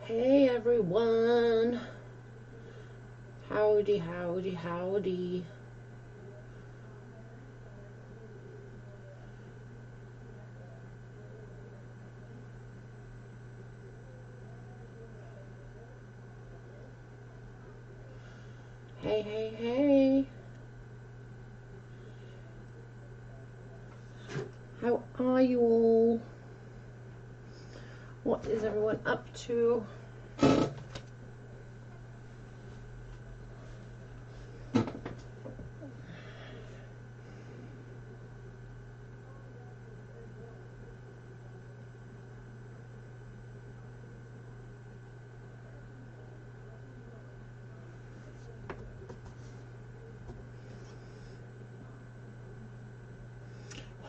Hey everyone, howdy, howdy, howdy. Hey, hey, hey. How are you all? What is everyone up to?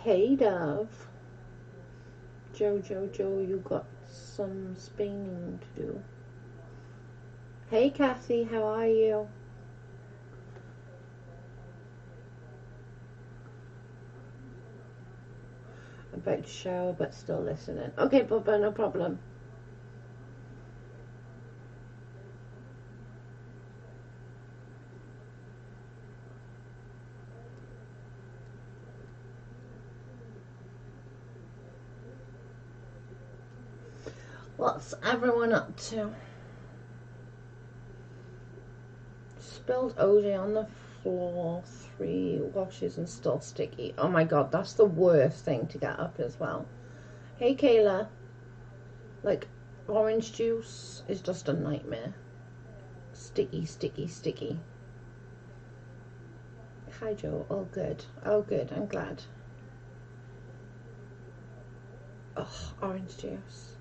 Hey Dove. Joe, you got some spinning to do. Hey Kathy, how are you? I'm about to shower but still listening. Okay, Bubba, no problem. What's everyone up to? Spilled OJ on the floor, 3 washes and still sticky. Oh my god, that's the worst thing to get up as well. Hey Kayla. Like, orange juice is just a nightmare. Sticky, sticky, sticky. Hi Joe, all good. Oh good, I'm glad. Oh, orange juice.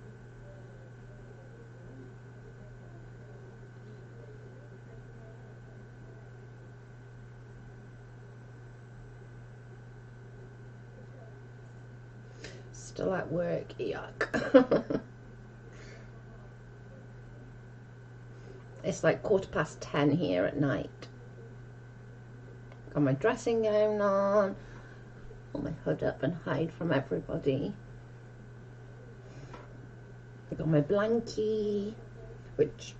Still at work, yuck. It's like 10:15 here at night. Got my dressing gown on, pull my hood up and hide from everybody. I got my blankie, which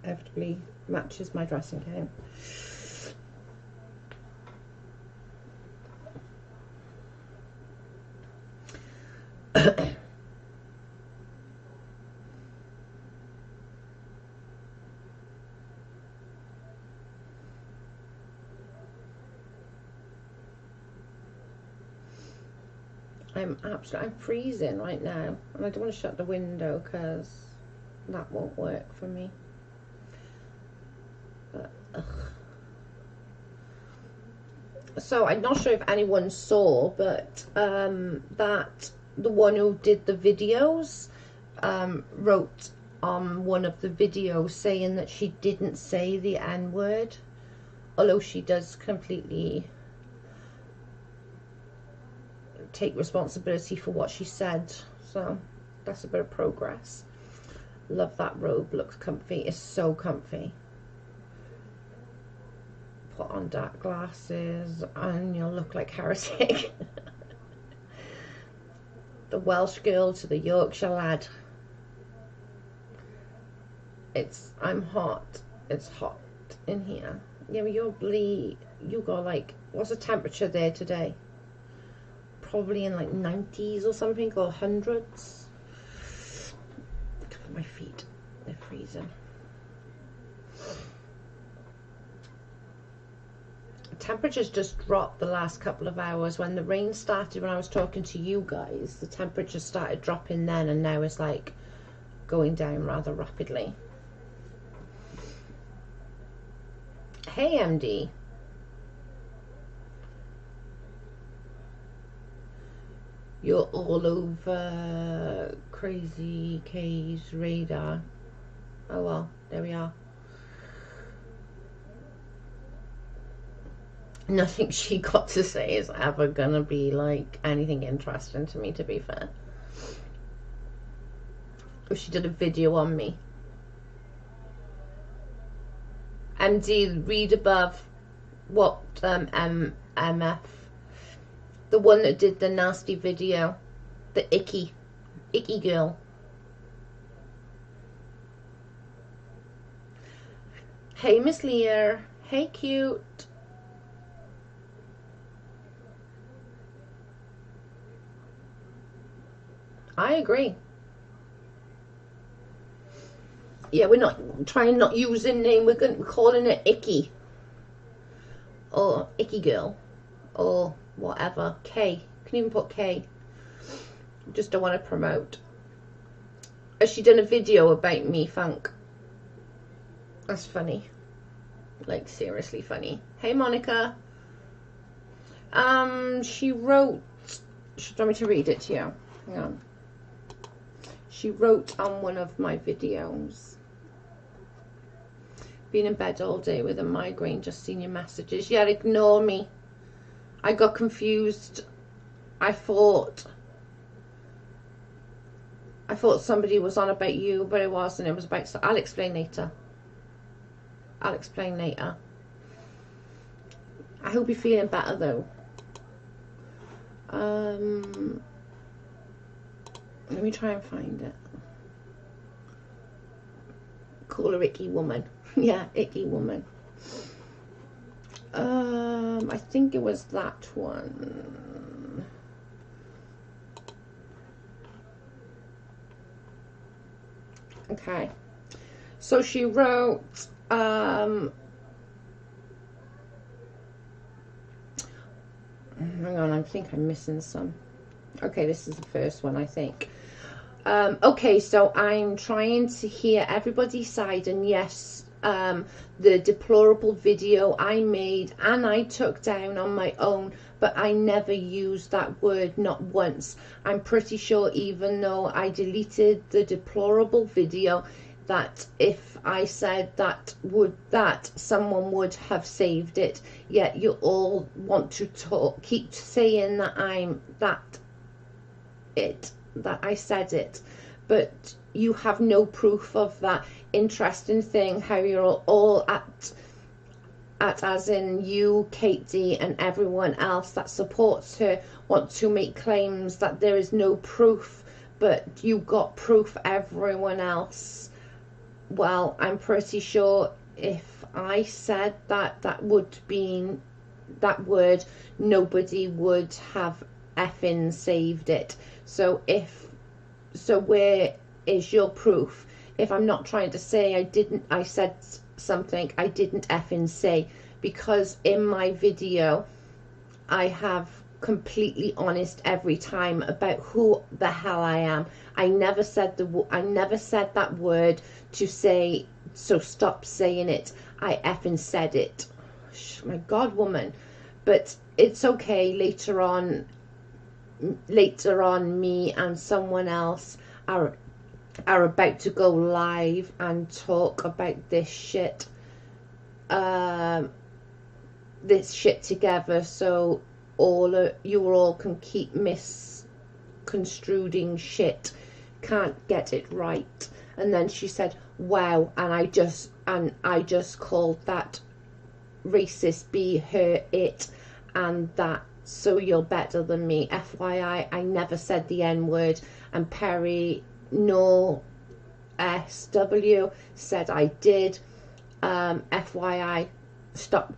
inevitably matches my dressing gown. I'm freezing right now, and I don't want to shut the window because that won't work for me. But, so I'm not sure if anyone saw, but that the one who did the videos wrote on one of the videos saying that she didn't say the N-word, although she does completely take responsibility for what she said. So that's a bit of progress. Love that robe, looks comfy. It's so comfy. Put on dark glasses and you'll look like heretic. The Welsh girl to the Yorkshire lad. I'm hot. It's hot in here. Yeah, you got like, what's the temperature there today? Probably in like 90s or something, or hundreds. Look at my feet, they're freezing. Temperatures just dropped the last couple of hours. When the rain started, when I was talking to you guys, the temperature started dropping then, and now it's like going down rather rapidly. Hey MD. You're all over Crazy K's radar. Oh well, there we are. Nothing she got to say is ever gonna be like anything interesting to me, to be fair. If she did a video on me. MD, read above. What MF? The one that did the nasty video. The icky girl. Hey, Miss Lear. Hey, cute. I agree. Yeah, we're not trying not using name. We're calling it Icky or Icky Girl or whatever. K. Can even put K. Just don't want to promote. Has she done a video about me, Funk? That's funny. Like, seriously funny. Hey, Monica. She wrote... Should you want me to read it to you? Hang on. She wrote on one of my videos. Been in bed all day with a migraine, just seen your messages. Yeah, ignore me. I got confused. I thought somebody was on about you, but it wasn't. It was about... So I'll explain later. I'll explain later. I hope you're feeling better, though. Let me try and find it. Call her Icky Woman. Yeah, Icky Woman. I think it was that one. Okay. So she wrote, hang on, I think I'm missing some. Okay, this is the first one, I think. Okay, so I'm trying to hear everybody's side, and yes, the deplorable video I made and I took down on my own, but I never used that word, not once. I'm pretty sure even though I deleted the deplorable video, that if I said that, someone would have saved it. Yet you all want to keep saying that that I said it, but you have no proof of that. Interesting thing how you're all at as in you, Katie, and everyone else that supports her want to make claims that there is no proof, but you got proof, everyone else. Well, I'm pretty sure if I said that word, nobody would have effing saved it. So where is your proof? If I'm not trying to say I said something I didn't effing say, because in my video I have completely honest every time about who the hell I am. I never said that word to say, so stop saying it. I effing said it. My God, woman. But it's okay. Later on me and someone else are about to go live and talk about this shit together, so you all can keep misconstruing shit, can't get it right. And then she said, wow, and I just called that racist, be, her, it, and that, so you're better than me. FYI, I never said the N-word, and Perry nor SW said I did. FYI, stop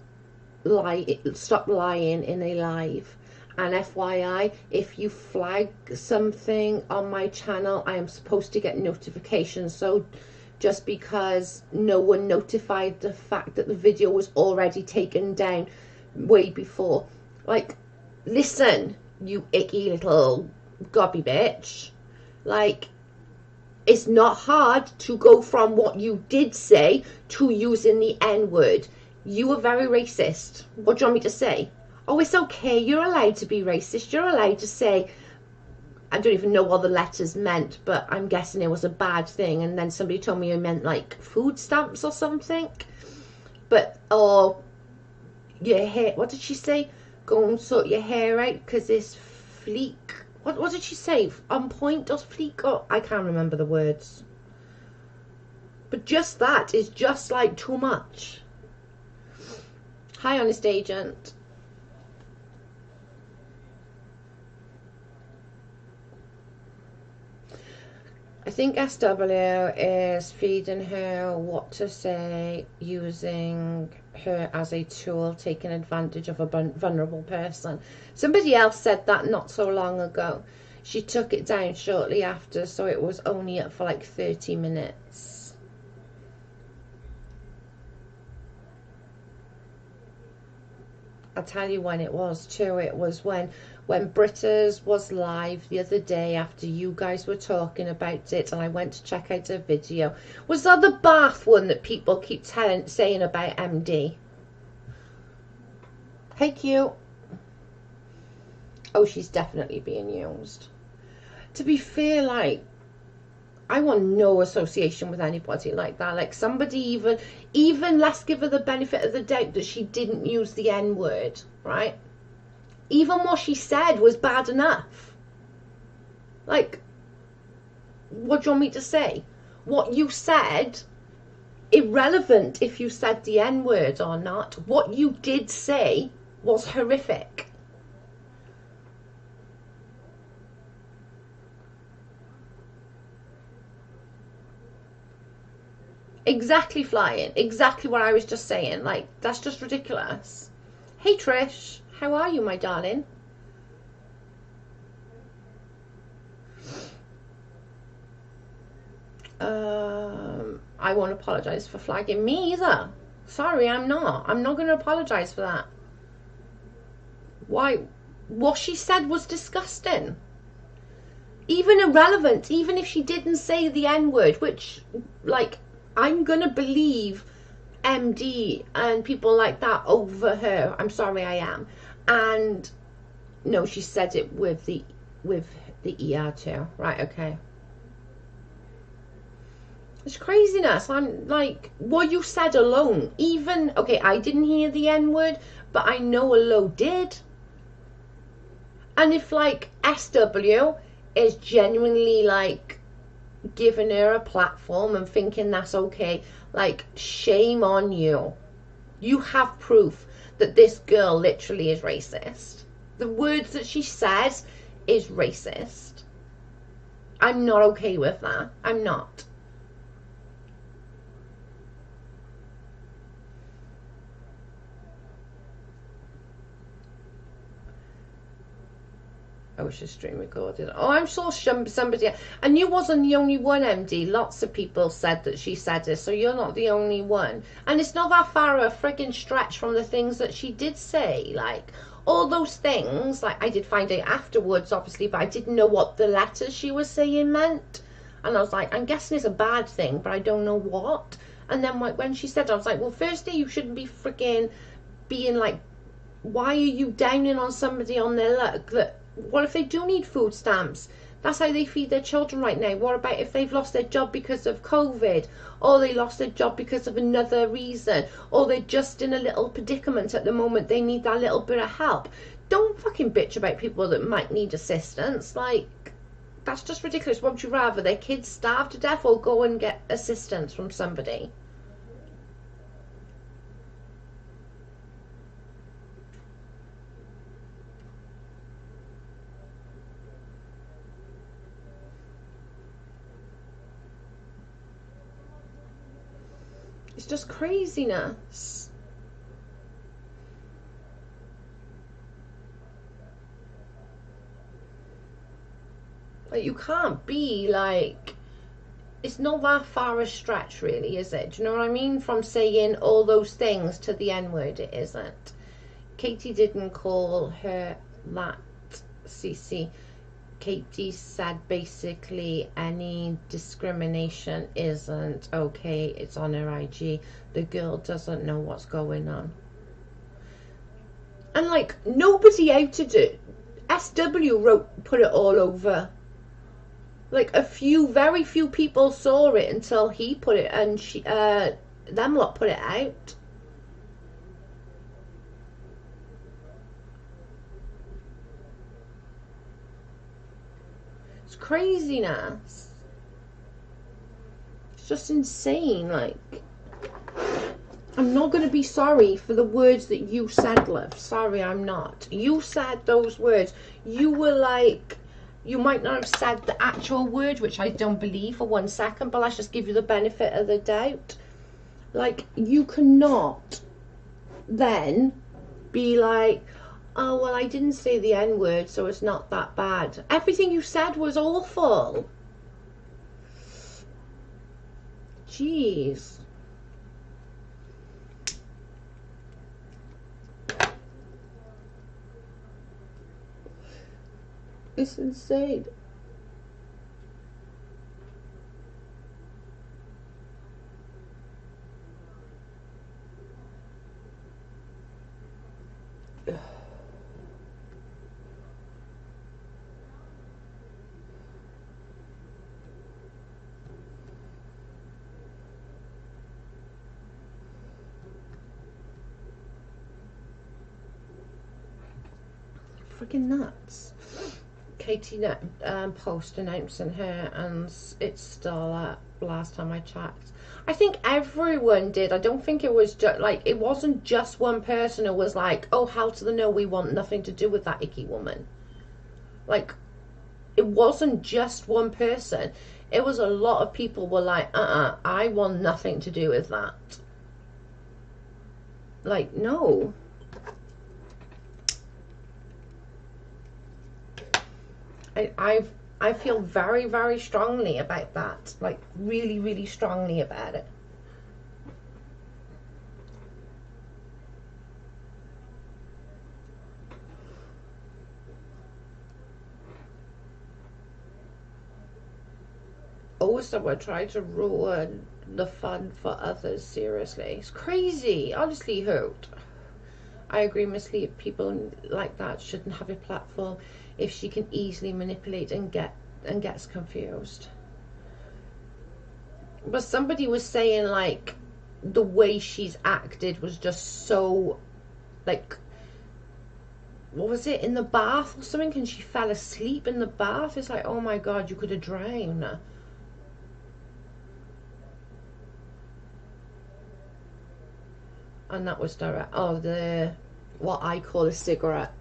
lying in a live. And FYI, if you flag something on my channel, I am supposed to get notifications. So just because no one notified the fact that the video was already taken down way before, like, listen, you icky little gobby bitch, like, it's not hard to go from what you did say to using the N-word. You were very racist. What do you want me to say? Oh, it's okay. You're allowed to be racist. You're allowed to say, I don't even know what the letters meant, but I'm guessing it was a bad thing. And then somebody told me it meant like food stamps or something. But, or your hair, what did she say? Go and sort your hair out because it's fleek. What did she say? On point or fleek? Oh, I can't remember the words. But just that is just like too much. Hi, honest agent. I think SW is feeding her what to say, using her as a tool, taking advantage of a vulnerable person. Somebody else said that not so long ago. She took it down shortly after, so it was only up for like 30 minutes. I'll tell you when it was too. It was when Britta's was live the other day after you guys were talking about it, and I went to check out a video. Was that the bath one that people keep saying about MD? Hey, cute. Oh, she's definitely being used. To be fair, like, I want no association with anybody like that. Like, somebody even let's give her the benefit of the doubt that she didn't use the N-word, right? Even what she said was bad enough. Like, what do you want me to say? What you said, irrelevant if you said the N-word or not. What you did say was horrific. Exactly, flying. Exactly what I was just saying. Like, that's just ridiculous. Hey, Trish. How are you, my darling? I won't apologise for flagging. Me either. Sorry, I'm not. I'm not going to apologise for that. Why? What she said was disgusting. Even irrelevant. Even if she didn't say the N-word, which, like, I'm going to believe MD and people like that over her. I'm sorry, I am. And no, she said it with the ER too. Right, okay. It's craziness. I'm like, what you said alone, even, okay, I didn't hear the N-word, but I know a Lo did. And if, like, SW is genuinely, like, giving her a platform and thinking that's okay, like, shame on you. You have proof that this girl literally is racist. The words that she says is racist. I'm not okay with that. I'm not. Oh, she's stream recorded. Oh, I'm sure somebody... And you wasn't the only one, MD. Lots of people said that she said it, so you're not the only one. And it's not that far a friggin' stretch from the things that she did say. Like, all those things, like, I did find out afterwards, obviously, but I didn't know what the letters she was saying meant. And I was like, I'm guessing it's a bad thing, but I don't know what. And then when she said it, I was like, well, firstly, you shouldn't be friggin' being like, why are you downing on somebody on their luck? What if they do need food stamps? That's how they feed their children right now. What about if they've lost their job because of COVID? Or they lost their job because of another reason? Or they're just in a little predicament at the moment. They need that little bit of help. Don't fucking bitch about people that might need assistance. Like, that's just ridiculous. What would you rather? Their kids starve to death or go and get assistance from somebody? It's just craziness. Like, you can't be like, it's not that far a stretch really, is it? Do you know what I mean? From saying all those things to the N-word, it isn't. Katie didn't call her that, CC. Katie said basically any discrimination isn't okay. It's on her IG. The girl doesn't know what's going on. And like, nobody outed it. SW put it all over. Like, very few people saw it until he put it, and them lot put it out. Craziness. It's just insane. Like, I'm not going to be sorry for the words that you said, love. Sorry, I'm not. You said those words. You were like, you might not have said the actual word, which I don't believe for 1 second, but let's just give you the benefit of the doubt. Like, you cannot then be like, oh, well, I didn't say the N word, so it's not that bad. Everything you said was awful. Jeez. It's insane. Freaking nuts. Katie post announcing her, and it's still up last time I checked. I think everyone did. I don't think it was just like, it wasn't just one person who was like, oh, hell to the no, we want nothing to do with that icky woman. Like, it wasn't just one person. It was a lot of people were like, I want nothing to do with that. Like, no. I feel very, very strongly about that. Like, really, really strongly about it. Also, I try to ruin the fun for others. Seriously, it's crazy. Honestly, Hoot. I agree, mislead people like that shouldn't have a platform if she can easily manipulate and gets confused. But somebody was saying, like, the way she's acted was just so, like, what was it, in the bath or something, and she fell asleep in the bath. It's like, oh my god, you could have drowned. And that was direct. Oh, the, what I call a cigarette.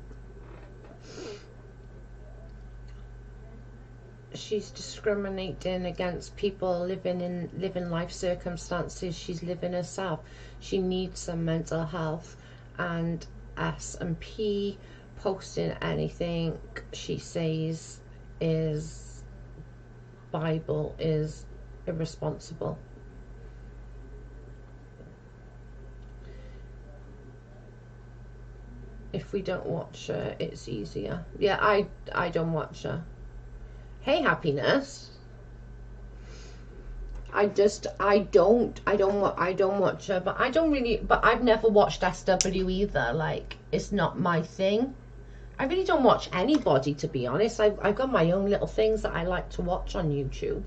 She's discriminating against people living life circumstances she's living herself. She needs some mental health. And S&P posting anything she says is Bible is irresponsible. If we don't watch her, it's easier. Yeah, I don't watch her. Hey, happiness. I don't watch her, but I've never watched SW either. Like, it's not my thing. I really don't watch anybody, to be honest. I've got my own little things that I like to watch on YouTube.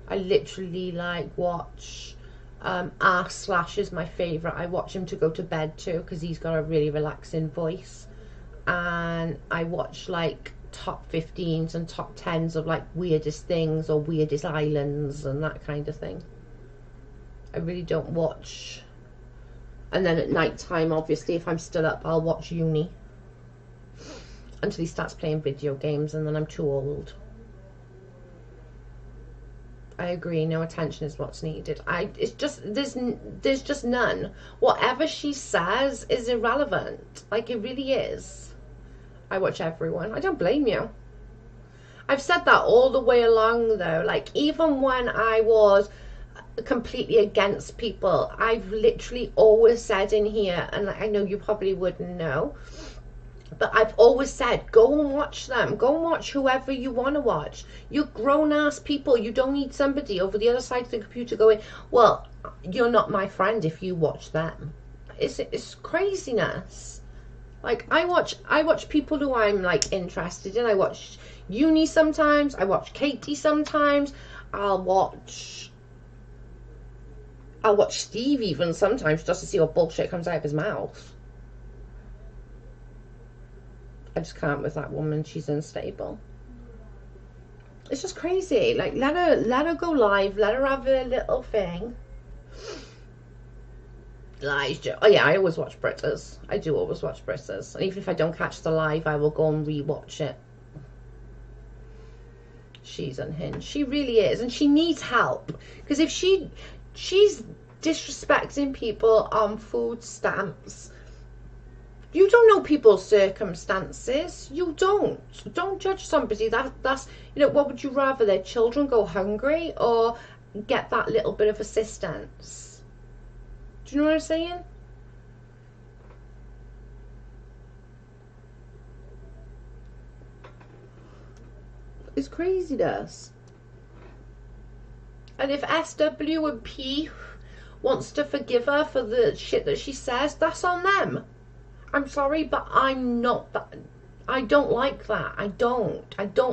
I literally like watch R/ is my favorite. I watch him to go to bed too, because he's got a really relaxing voice. And I watch like top 15s and top 10s of like weirdest things or weirdest islands and that kind of thing. I really don't watch. And then at night time, obviously, if I'm still up, I'll watch Uni until he starts playing video games, and then I'm too old. I agree, no attention is what's needed. It's just, there's just none. Whatever she says is irrelevant. Like, it really is. I watch everyone. I don't blame you. I've said that all the way along, though. Like, even when I was completely against people, I've literally always said in here, and I know you probably wouldn't know, but I've always said, go and watch them. Go and watch whoever you want to watch. You're grown-ass people. You don't need somebody over the other side of the computer going, well, you're not my friend if you watch them. It's craziness. Like, I watch people who I'm, like, interested in. I watch Uni sometimes. I watch Katie sometimes. I'll watch Steve even sometimes, just to see what bullshit comes out of his mouth. I just can't with that woman. She's unstable. It's just crazy. Like, let her go live. Let her have a little thing. Lies, Joe. Oh yeah, I always watch Britters. I do always watch Britters. And even if I don't catch the live, I will go and re-watch it. She's unhinged. She really is. And she needs help. Because if she's disrespecting people on food stamps, you don't know people's circumstances. You don't. Don't judge somebody. That's, you know, what would you rather? Their children go hungry or get that little bit of assistance? Do you know what I'm saying? It's craziness. And if SW and P wants to forgive her for the shit that she says, that's on them. I'm sorry, but I'm not that. I don't like that. I don't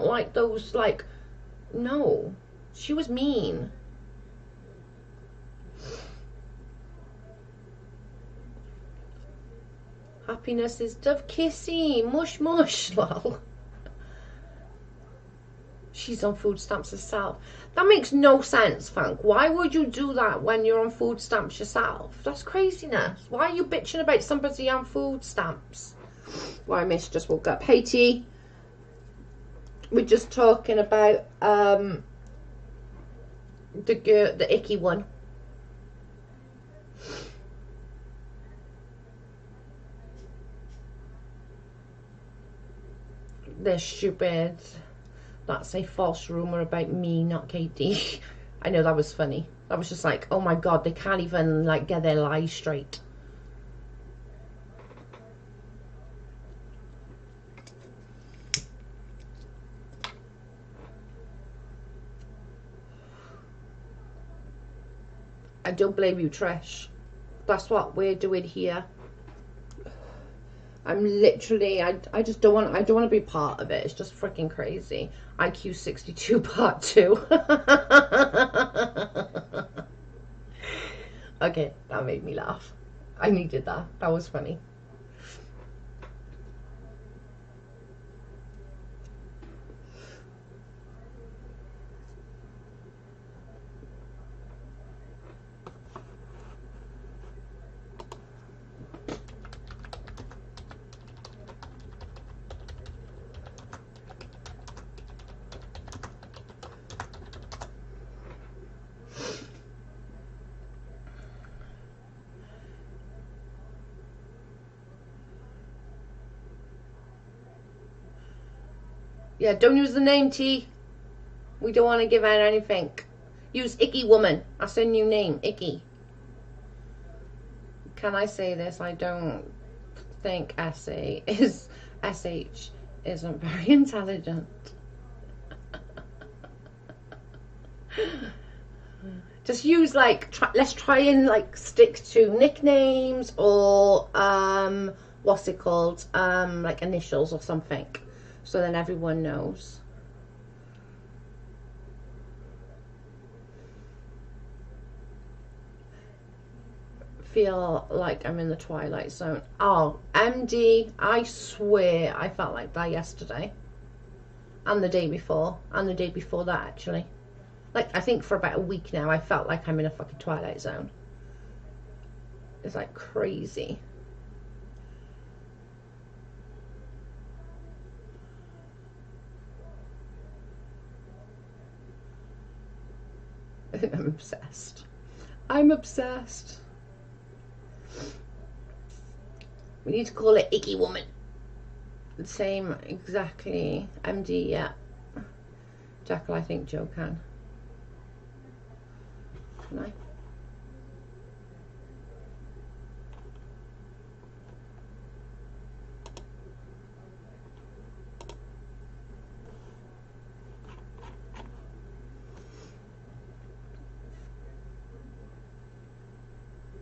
like those, like, no. She was mean. Happiness is dove kissy, mush mush, lol. She's on food stamps herself. That makes no sense, Frank. Why would you do that when you're on food stamps yourself? That's craziness. Why are you bitching about somebody on food stamps? Why, Miss just woke up. Hey, T. We're just talking about the icky one. They're stupid. That's a false rumour about me, not Katie. I know, that was funny. That was just like, oh my god, they can't even, like, get their lies straight. I don't blame you, Trish. That's what we're doing here. I'm literally, I just don't want, I don't want to be part of it. It's just freaking crazy. IQ 62 part 2. Okay, that made me laugh. I needed that. That was funny. Yeah, don't use the name, T. We don't want to give out anything. Use Icky Woman. That's her new name, Icky. Can I say this? I don't think SH isn't very intelligent. Just use, like, let's try and, like, stick to nicknames or what's it called? Like initials or something. So then everyone knows. Feel like I'm in the twilight zone. Oh, MD, I swear I felt like that yesterday. And the day before. And the day before that, actually. Like, I think for about a week now, I felt like I'm in a fucking twilight zone. It's like crazy. I'm obsessed. I'm obsessed. We need to call it Icky Woman. The same, exactly. MD, yeah. Jackal, I think Joe can. Can I?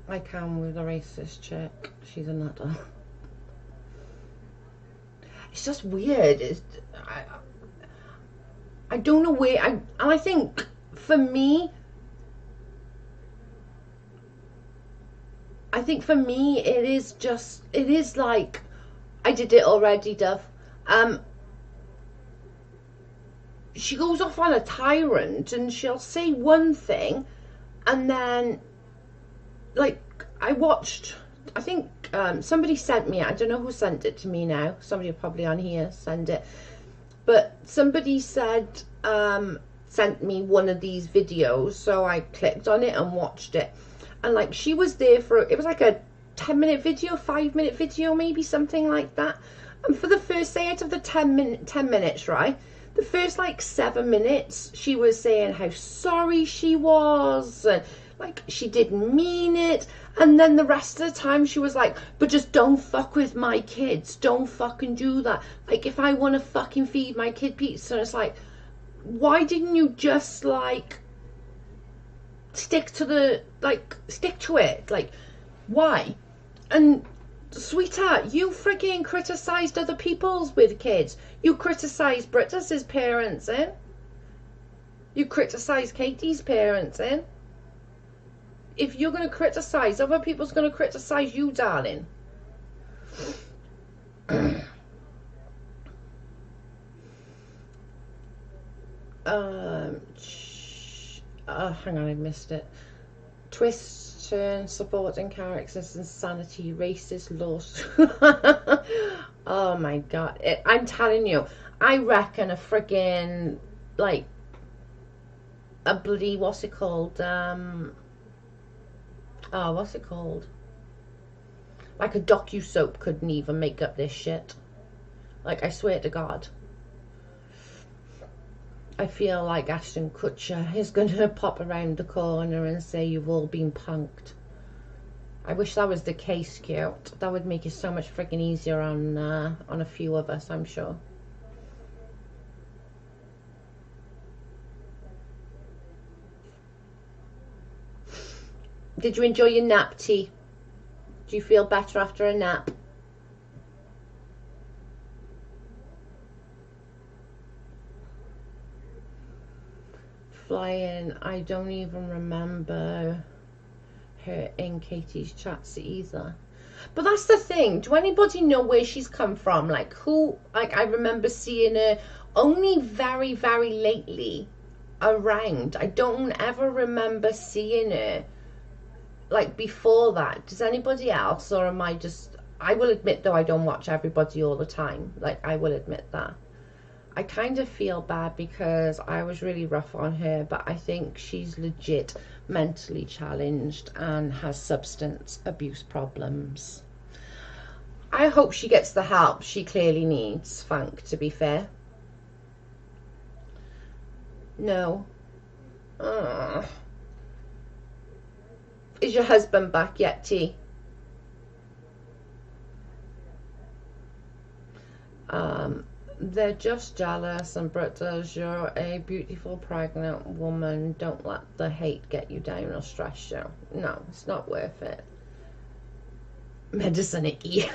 I can with a racist chick. She's a nutter. It's just weird. I don't know where. And I think for me, it is just. It is like, I did it already, Dove. She goes off on a tyrant, and she'll say one thing, and then, like, I watched, I think somebody sent me, I don't know who sent it to me now, somebody probably on here sent it, but somebody said, sent me one of these videos, so I clicked on it and watched it, and like she was there for, it was like a 10-minute video, 5-minute video, maybe something like that, and for the first, say out of the 10 minutes, right, the first like 7 minutes, she was saying how sorry she was, and like she didn't mean it, and then the rest of the time she was like, but just don't fuck with my kids, don't fucking do that, like if I want to fucking feed my kid pizza, and it's like, why didn't you just like stick to the, like stick to it, like why? And sweetheart, you freaking criticised other people's with kids. You criticised Britta's parents, eh? You criticised Katie's parents, eh? If you're going to criticise, other people's going to criticise you, darling. Hang on, I missed it. Twist, turn, supporting characters, insanity, racist, lost. Oh my god. I'm telling you, I reckon a friggin' like a bloody, what's it called? What's it called? Like a docu-soap couldn't even make up this shit. Like, I swear to God. I feel like Ashton Kutcher is going to pop around the corner and say you've all been punked. I wish that was the case, cute. That would make it so much freaking easier on a few of us, I'm sure. Did you enjoy your nap, T? Do you feel better after a nap? Flying, I don't even remember her in Katie's chats either. But that's the thing, do anybody know where she's come from? Like who, like I remember seeing her only very, very lately around. I don't ever remember seeing her like before that. Does anybody else, or am I just, I will admit though I don't watch everybody all the time, like I will admit that. I kind of feel bad because I was really rough on her, but I think she's legit mentally challenged and has substance abuse problems. I hope she gets the help she clearly needs, Funk, to be fair. No. Is your husband back yet, T? They're just jealous, and Britt does, you're a beautiful pregnant woman. Don't let the hate get you down or stress you. No, it's not worth it. Medicine icky.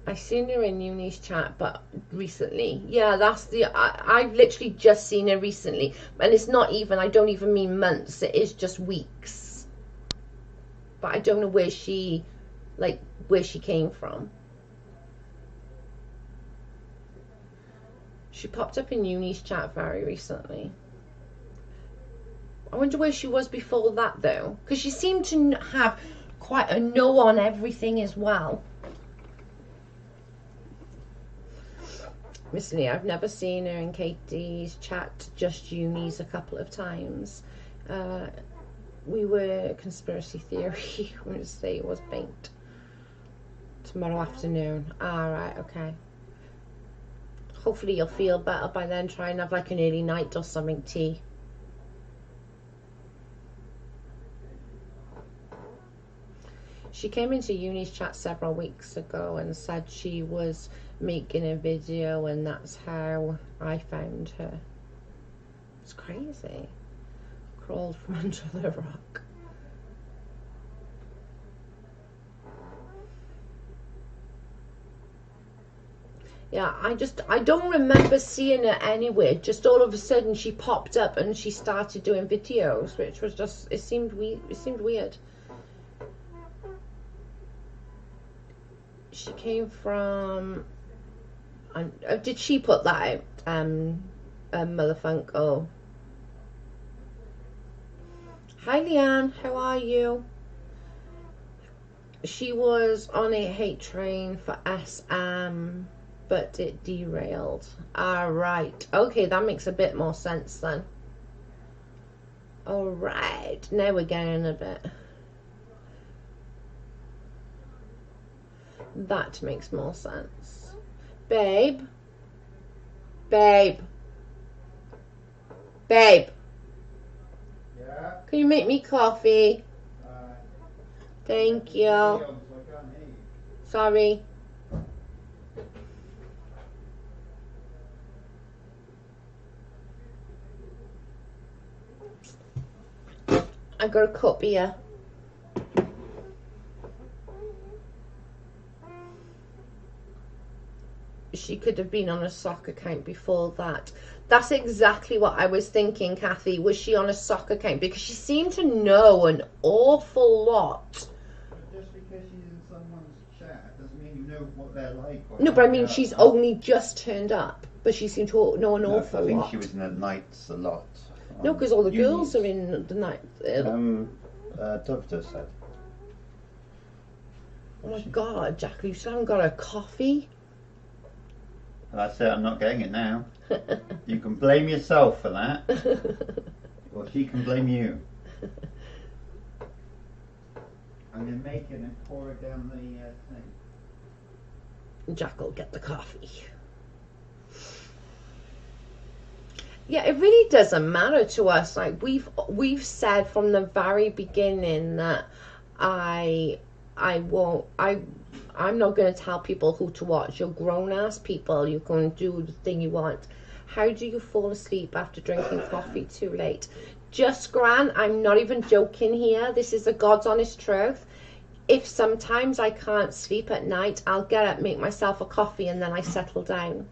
I seen her in Uni's chat, but recently. Yeah, that's the, I've literally just seen her recently. And it's not even, I don't even mean months, it is just weeks. But I don't know where she, like, where she came from. She popped up in Uni's chat very recently. I wonder where she was before that though, because she seemed to have quite a no on everything as well. Recently, I've never seen her in Katie's chat, just Uni's a couple of times. We were conspiracy theory Wednesday was banked. Tomorrow afternoon. Alright, okay. Hopefully you'll feel better by then. Try and have like an early night or something, T. She came into Uni's chat several weeks ago and said she was making a video, and that's how I found her. It's crazy. Crawled from under the rock. Yeah, I don't remember seeing her anywhere. Just all of a sudden she popped up and she started doing videos, which was just, it seemed weird. She came from, did she put that out? Motherfunk, oh. Hi, Leanne. How are you? She was on a hate train for SM, but it derailed. Right. Okay, that makes a bit more sense then. Alright, now we're getting a bit. That makes more sense. Babe. Babe. Babe. Yeah? Can you make me coffee? Uh, Thank you. so I can't hear you. Sorry. I got a cup here. She could have been on a sock account before that. That's exactly what I was thinking, Kathy. Was she on a sock account? Because she seemed to know an awful lot. But just because she's in someone's chat doesn't mean you know what they're like. No, but I mean, she's only just turned up. But she seemed to know an awful lot. I think she was in the nights a lot. No, because all the girls are in the night. Dove just said. Oh my God, Jackie, you still haven't got a coffee? That's it, I'm not getting it now. You can blame yourself for that. Or she can blame you. I'm going to make it and pour it down the thing. Jack will get the coffee. Yeah, it really doesn't matter to us. Like we've said from the very beginning that I'm not going to tell people who to watch. You're grown-ass people. You can do the thing you want. How do you fall asleep after drinking coffee too late? Just Gran, I'm not even joking here. This is the God's honest truth. If sometimes I can't sleep at night, I'll get up, make myself a coffee, and then I settle down.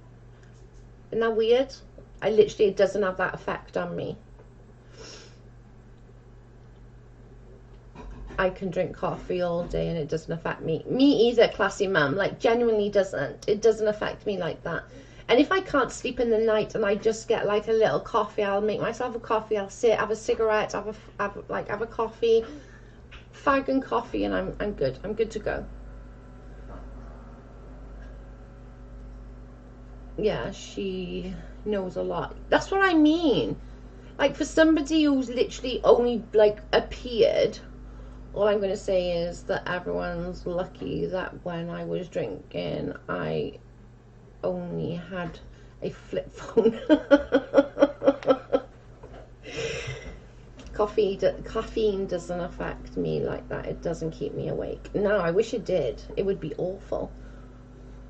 Isn't that weird? It doesn't have that effect on me. I can drink coffee all day and it doesn't affect me. Me either, classy mum. Like, genuinely doesn't. It doesn't affect me like that. And if I can't sleep in the night and I just get like a little coffee, I'll make myself a coffee. I'll sit, have a cigarette, have a coffee, fag and coffee, and I'm good. I'm good to go. Yeah, she knows a lot. That's what I mean. Like, for somebody who's literally only like appeared, all I'm going to say is that everyone's lucky that when I was drinking, I only had a flip phone. Caffeine doesn't affect me like that. It doesn't keep me awake. No, I wish it did. It would be awful.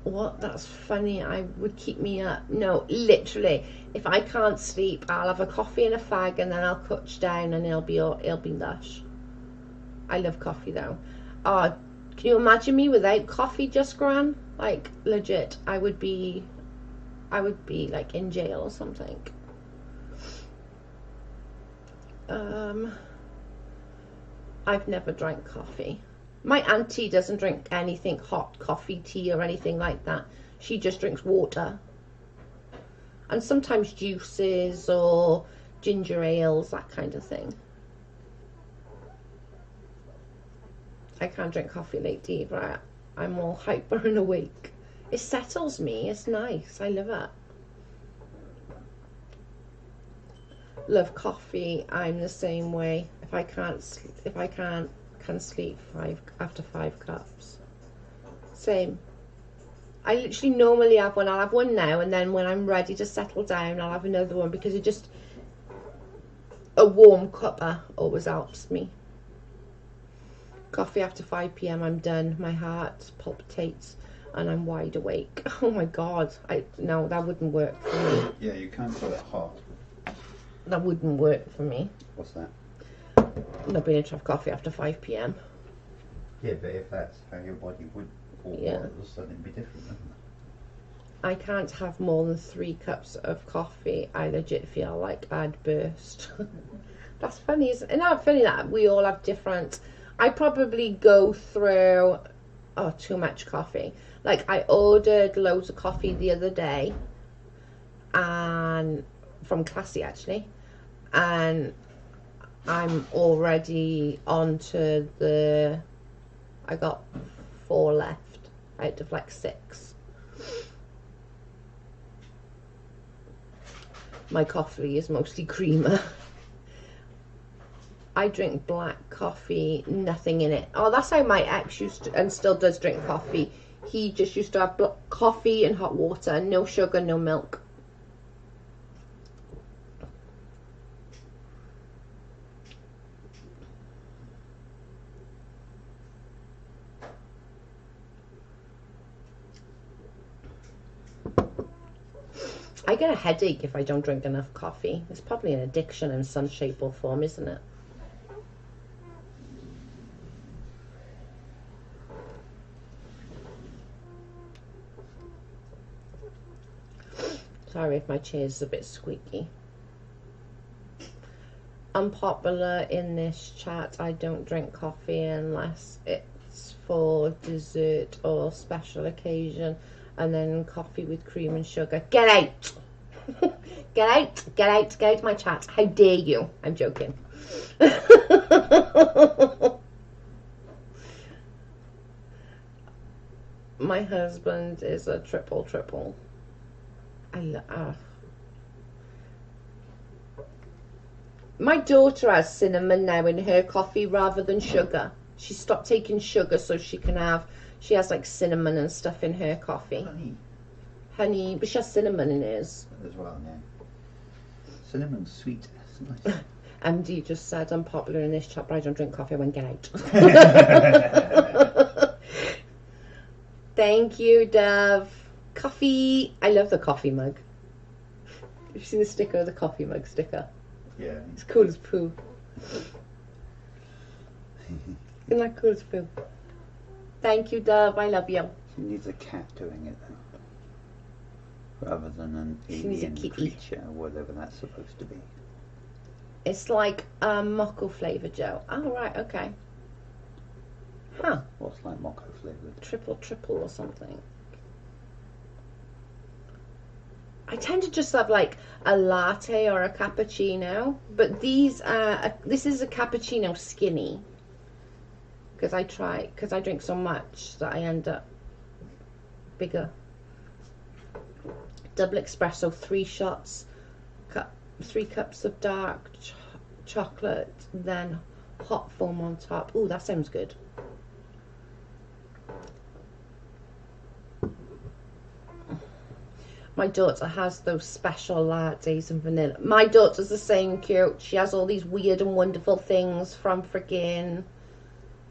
What? That's funny. I would keep me up. No, literally. If I can't sleep, I'll have a coffee and a fag, and then I'll couch down, and it'll be lush. I love coffee though. Oh, can you imagine me without coffee, just Gran? Like, legit, I would be like in jail or something. I've never drank coffee. My auntie doesn't drink anything hot, coffee, tea, or anything like that. She just drinks water. And sometimes juices or ginger ales, that kind of thing. I can't drink coffee late either. I'm all hyper and awake. It settles me. It's nice. I love it. Love coffee. I'm the same way. If I can't sleep after 5 cups. Same. I literally normally have one. I'll have one now, and then when I'm ready to settle down, I'll have another one, because a warm cuppa always helps me. Coffee after 5 p.m. I'm done. My heart palpitates and I'm wide awake. Oh my God. No, that wouldn't work for me. Yeah, you can't put it hot. That wouldn't work for me. What's that? Not being able to have coffee after 5 p.m. Yeah, but if that's how your body would or was, then it'd be different, wouldn't it? I can't have more than 3 cups of coffee. I legit feel like I'd burst. That's funny, isn't it? Not funny that we all have different. I probably go through too much coffee. Like, I ordered loads of coffee the other day, and from Classy actually, and I'm already on to the... I got 4 left out of like 6. My coffee is mostly creamer. I drink black coffee, nothing in it. Oh, that's how my ex used to, and still does, drink coffee. He just used to have coffee and hot water, no sugar, no milk. I get a headache if I don't drink enough coffee. It's probably an addiction in some shape or form, isn't it? Sorry if my chair's a bit squeaky. Unpopular in this chat, I don't drink coffee unless it's for dessert or special occasion, and then coffee with cream and sugar. Get out! Get out, get out, get out of my chat. How dare you? I'm joking. My husband is a triple. My daughter has cinnamon now in her coffee rather than sugar. She stopped taking sugar so she can have, she has like cinnamon and stuff in her coffee. Honey, but she has cinnamon in hers. As well, yeah. Cinnamon's sweet. It's nice. MD just said, I'm popular in this chat, but I don't drink coffee. I won't get out. Thank you, Dove. Coffee. I love the coffee mug. Have you seen the sticker, the coffee mug sticker? Yeah. It's cool as poo. Isn't that cool as poo? Thank you, Dove. I love you. She needs a cat doing it, though. Rather than an She needs a alien kitty. creature, whatever that's supposed to be. It's like mocha flavour, Joe. Oh, right, okay. Huh. What's like mocha flavoured? Triple or something. I tend to just have like a latte or a cappuccino, but these this is a cappuccino skinny, because I drink so much that I end up bigger. Double espresso, 3 shots, 3 cups of dark chocolate, then hot foam on top. Ooh, that sounds good. My daughter has those special lattes and vanilla. My daughter's the same cute. She has all these weird and wonderful things from freaking...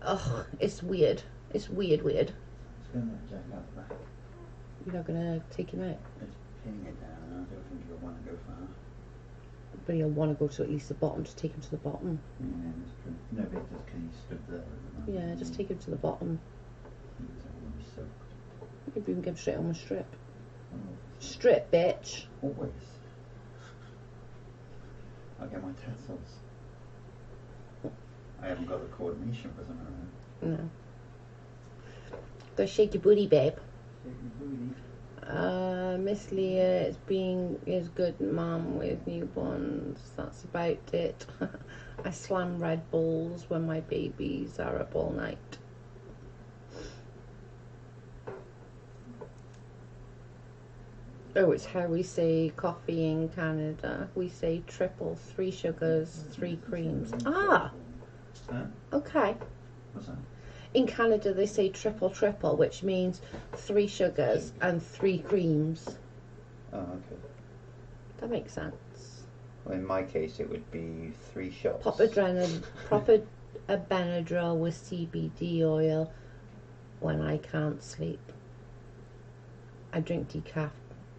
Oh, it's weird. It's weird. It's going to jack out the back. You're not going to take him out? It's pinning it down. I don't think you'll want to go far. But he'll want to go to at least the bottom. Just take him to the bottom. Yeah, that's true. No, but just because he stood there. Yeah, just take him to the bottom. He's soaked. Maybe we can give him straight on a strip. Oh. Strip, bitch. Always. I'll get my tassels. I haven't got the coordination for them around. No. Go shake your booty, babe. Shake your booty. Miss Leah is good mum with newborns. That's about it. I slam Red Bulls when my babies are up all night. Oh, it's how we say coffee in Canada. We say triple, 3 sugars, 3 creams. Ah! Huh? Okay. What's that? In Canada, they say triple, which means 3 sugars and 3 creams. Oh, okay. That makes sense. Well, in my case, it would be 3 shots. Proper Benadryl with CBD oil when I can't sleep. I drink decaf.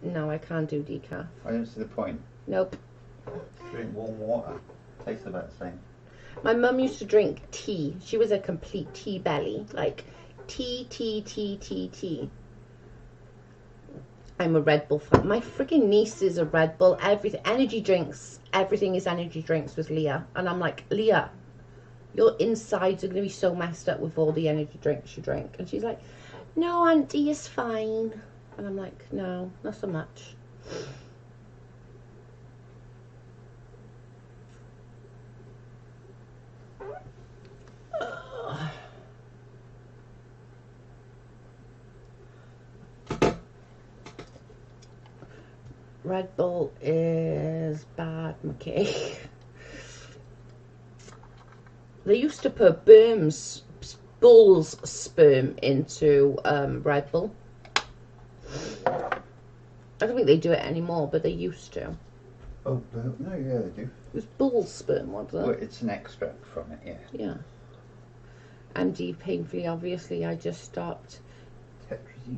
No, I can't do decaf. I don't see the point. Nope. Drink warm water. Tastes about the same. My mum used to drink tea. She was a complete tea belly. Like, tea. I'm a Red Bull fan. My freaking niece is a Red Bull. Everything. Energy drinks. Everything is energy drinks with Leah. And I'm like, Leah, your insides are going to be so messed up with all the energy drinks you drink. And she's like, no, Auntie, it's fine. And I'm like, no, not so much. Red Bull is bad, McKay. They used to put bull's sperm into Red Bull. I don't think they do it anymore, but they used to. Oh, no, yeah, they do. It was bull's sperm, wasn't it? Well, it's an extract from it, yeah. Yeah. MD painfully, obviously, I just stopped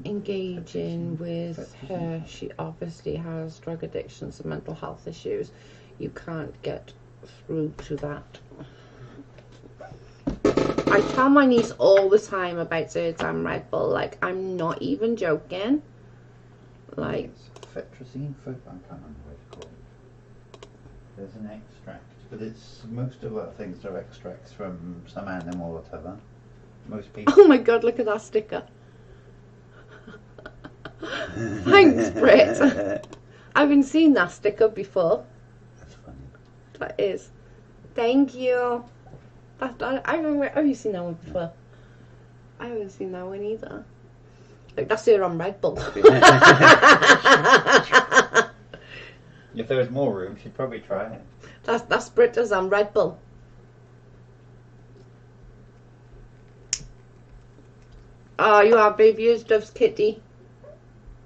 engaging with her. She obviously has drug addictions and mental health issues. You can't get through to that. I tell my niece all the time about Zyrtec Red Bull. Like, I'm not even joking. Like, it's fetrazine, I can't remember what it's called. There's an extract, but it's most of our things are extracts from some animal or whatever. Most people. oh my god, look at that sticker. Thanks, Britt. I haven't seen that sticker before. That's funny. That is. Thank you. I haven't seen that one before. I haven't seen that one either. Like, that's it on Red Bull. If there was more room, she'd probably try it. That's Britta's on Red Bull. Oh, you are, babe. Use Dove's kitty.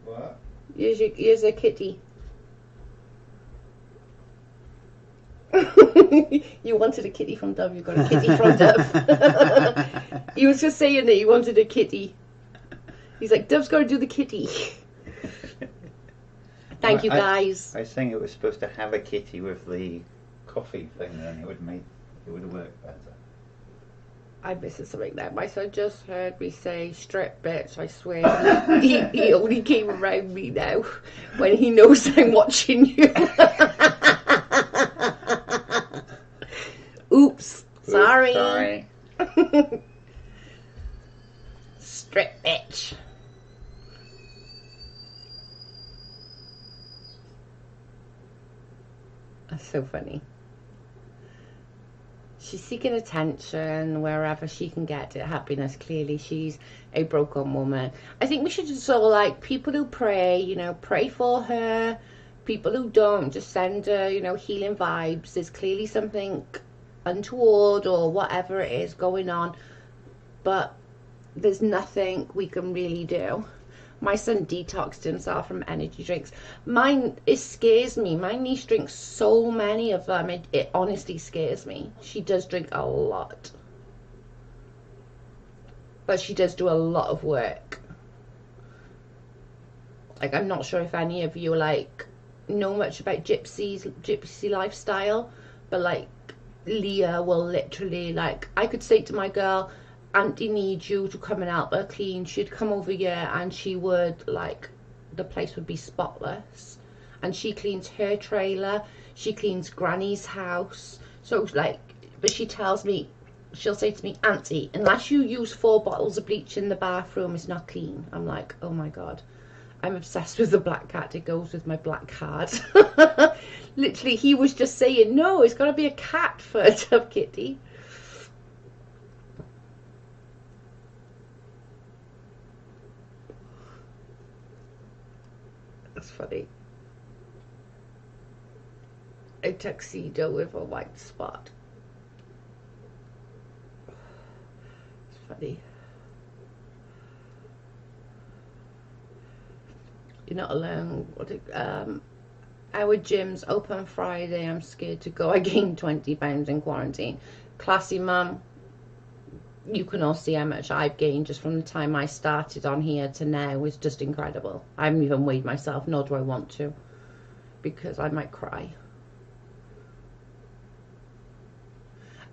What? Use a kitty. You wanted a kitty from Dove, you got a kitty from Dove. He was just saying that you wanted a kitty. He's like, Dove's got to do the kitty. Thank you, guys. I was saying it was supposed to have a kitty with the coffee thing, then it would have worked better. I'm missing something there. My son just heard me say strip bitch. I swear he only came around me now when he knows I'm watching you. Oops. Sorry. Strip bitch. That's so funny. She's seeking attention wherever she can get it. Happiness. Clearly, she's a broken woman. I think we should just sort of like people who pray, you know, pray for her. People who don't, just send her, you know, healing vibes. There's clearly something untoward or whatever it is going on, but there's nothing we can really do. My son detoxed himself from energy drinks. It scares me. My niece drinks so many of them. It honestly scares me. She does drink a lot. But she does do a lot of work. Like, I'm not sure if any of you, like, know much about gypsy lifestyle. But, like, Leah will literally, like, I could say to my girl, Auntie needs you to come and help her clean. She'd come over here and she would, like, the place would be spotless. And she cleans her trailer. She cleans Granny's house. So, like, but she tells me, she'll say to me, Auntie, unless you use 4 bottles of bleach in the bathroom, it's not clean. I'm like, oh my God. I'm obsessed with the black cat. It goes with my black card. Literally, he was just saying, no, it's got to be a cat for a Dove kitty. That's funny. A tuxedo with a white spot. It's funny. You're not alone. Our gym's open Friday. I'm scared to go. I gained 20 pounds in quarantine. Classy mum. You can all see how much I've gained just from the time I started on here to now. It's just incredible. I haven't even weighed myself, nor do I want to, because I might cry.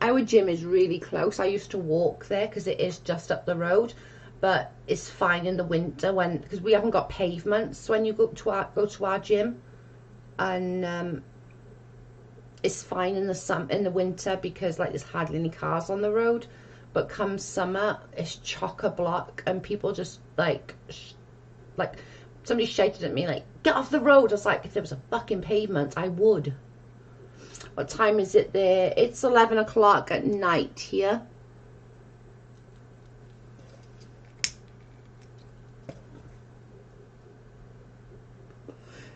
Our gym is really close. I used to walk there because it is just up the road, but it's fine in the winter because we haven't got pavements when you go to our gym, and it's fine in the winter because, like, there's hardly any cars on the road. But come summer, it's chock-a-block, and people just, like somebody shouted at me, like, get off the road. I was like, if there was a fucking pavement, I would. What time is it there? It's 11 o'clock at night here.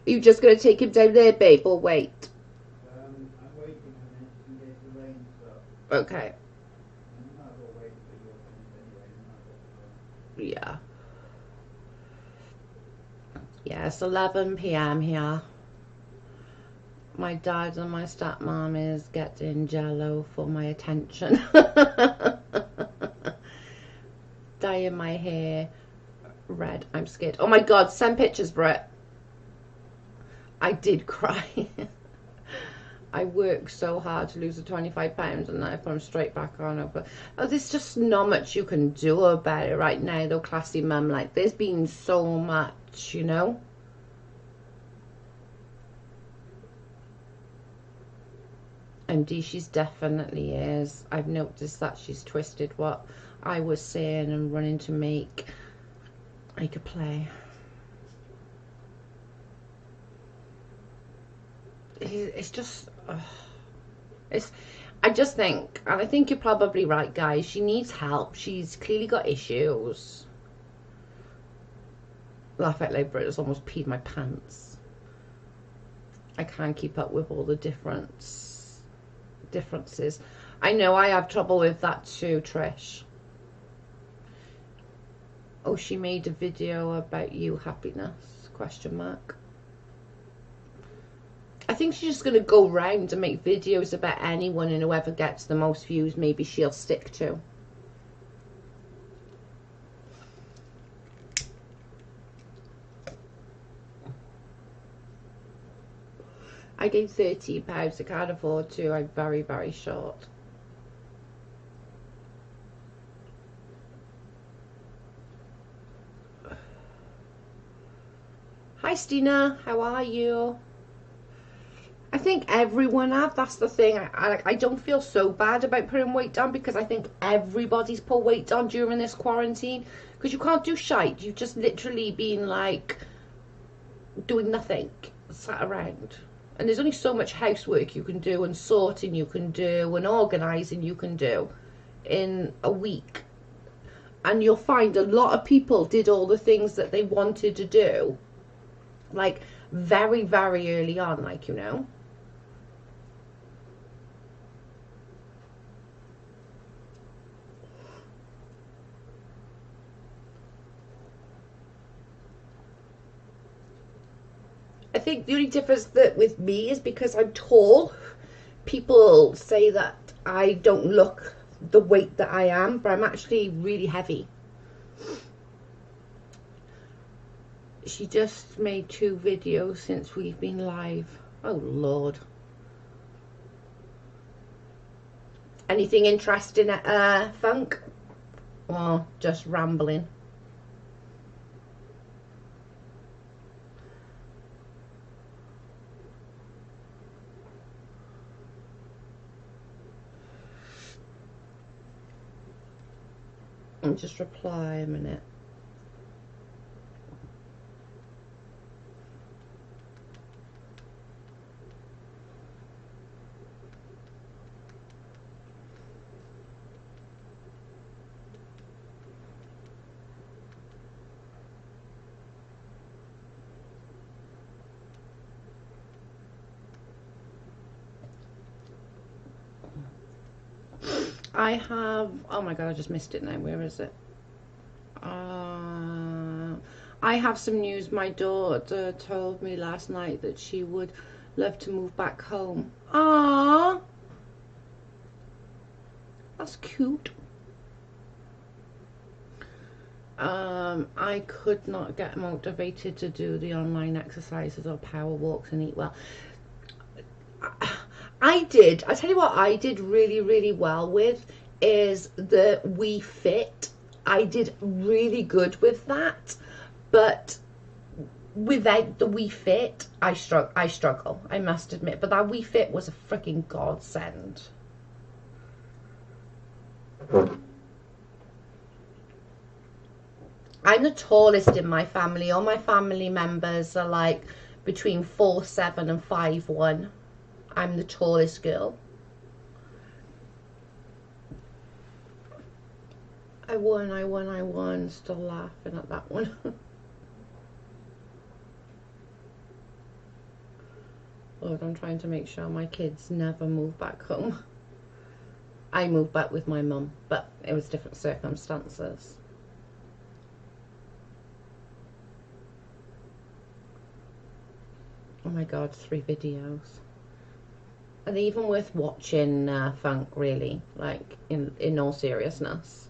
you just going to take him down there, babe, or wait? I'm waiting a minute in case the rain stops. Okay. I might as well wait until you're finished anyway. Yeah. Yeah, it's 11 p.m. here. My dad and my stepmom is getting jello for my attention. Dyeing my hair red. I'm scared. Oh my god, send pictures, Brett. I did cry. I worked so hard to lose the 25 pounds and now I put them straight back on. But oh, there's just not much you can do about it right now, though, classy mum. Like, there's been so much, you know? MD, she's definitely is. I've noticed that she's twisted what I was saying and running to make a play. It's just I just think, and I think you're probably right, guys, she needs help. She's clearly got issues. Laugh out loud, Britt, it's almost peed my pants. I can't keep up with all the differences. I know I have trouble with that too, Trish. Oh, she made a video about you, happiness, question mark. I think she's just going to go round and make videos about anyone, and whoever gets the most views, maybe she'll stick to. I gained 13 pounds. I can't afford to. I'm very, very short. Hi, Stina. How are you? I think everyone have. That's the thing. I don't feel so bad about putting weight down because I think everybody's put weight down during this quarantine. Because you can't do shite. You've just literally been like doing nothing, sat around. And there's only so much housework you can do, and sorting you can do, and organising you can do in a week. And you'll find a lot of people did all the things that they wanted to do, like, very, very early on, like, you know. I think the only difference that with me is because I'm tall. People say that I don't look the weight that I am, but I'm actually really heavy. She just made 2 videos since we've been live. Oh Lord. Anything interesting at Funk? Or just rambling? And just reply a minute. I have, oh my god, I just missed it now. Where is it? I have some news. My daughter told me last night that she would love to move back home. Ah, that's cute. I could not get motivated to do the online exercises or power walks and eat well. I tell you what I did really, really well with is the Wii Fit. I did really good with that, but without the Wii Fit, I struggle, I must admit. But that Wii Fit was a freaking godsend. I'm the tallest in my family. All my family members are like between 4'7" and 5'1". I'm the tallest girl. I won. Still laughing at that one. Lord, I'm trying to make sure my kids never move back home. I moved back with my mum, but it was different circumstances. Oh my god, 3 videos. Are they even worth watching, Funk, really? Like, in all seriousness?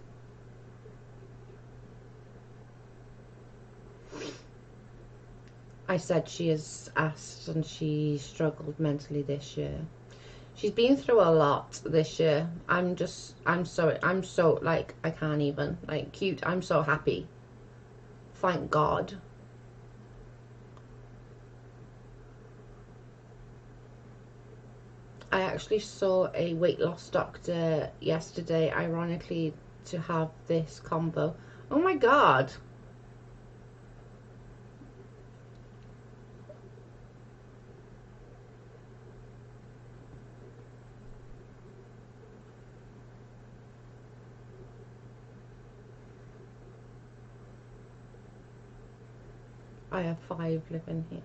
I said she is asked and she struggled mentally this year. She's been through a lot this year. I'm so, like, I can't even, like, cute. I'm so happy. Thank God. I actually saw a weight loss doctor yesterday, ironically, to have this combo. Oh my God. I have 5 living here.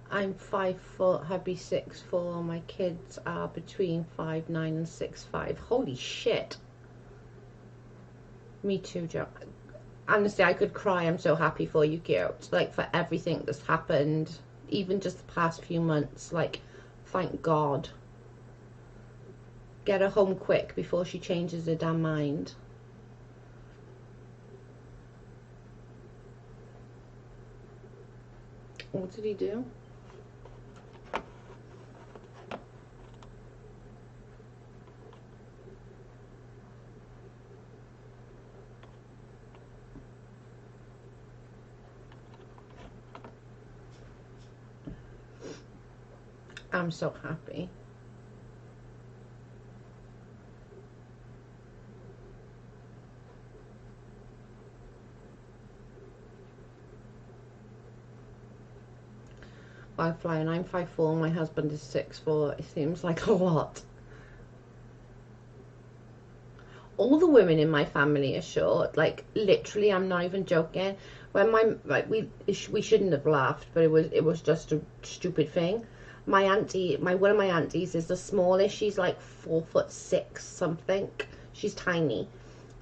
I'm 5 foot, hubby 6'4". My kids are between 5'9" and 6'5". Holy shit. Me too, Joe. Honestly, I could cry. I'm so happy for you, cute. Like, for everything that's happened, even just the past few months. Like, thank God. Get her home quick before she changes her damn mind. What did he do? I'm so happy. By flying, I'm 5'4", my husband is 6'4". It seems like a lot. All the women in my family are short. Like, literally, I'm not even joking. When we shouldn't have laughed, but it was just a stupid thing. My auntie, one of my aunties is the smallest. She's like 4'6" something. She's tiny.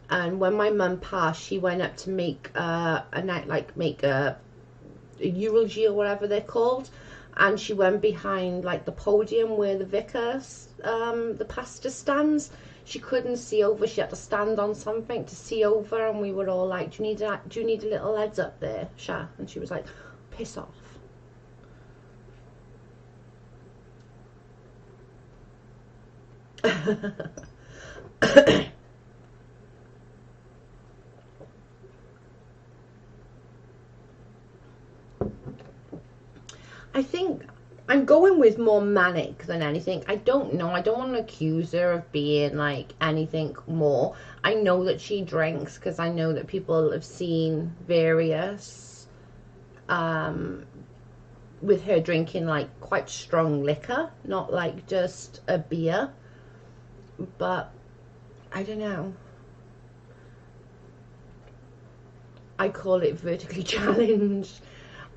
And when my mum passed, she went up to make a eulogy or whatever they're called, and she went behind like the podium where the vicar, the pastor stands. She couldn't see over. She had to stand on something to see over, and we were all like, "Do you need a little heads up there, Sha?" And she was like, "Piss off." I think I'm going with more manic than anything. I don't know. I don't want to accuse her of being like anything more. I know that she drinks because I know that people have seen various with her drinking like quite strong liquor, not like just a beer. But I don't know. I call it vertically challenged.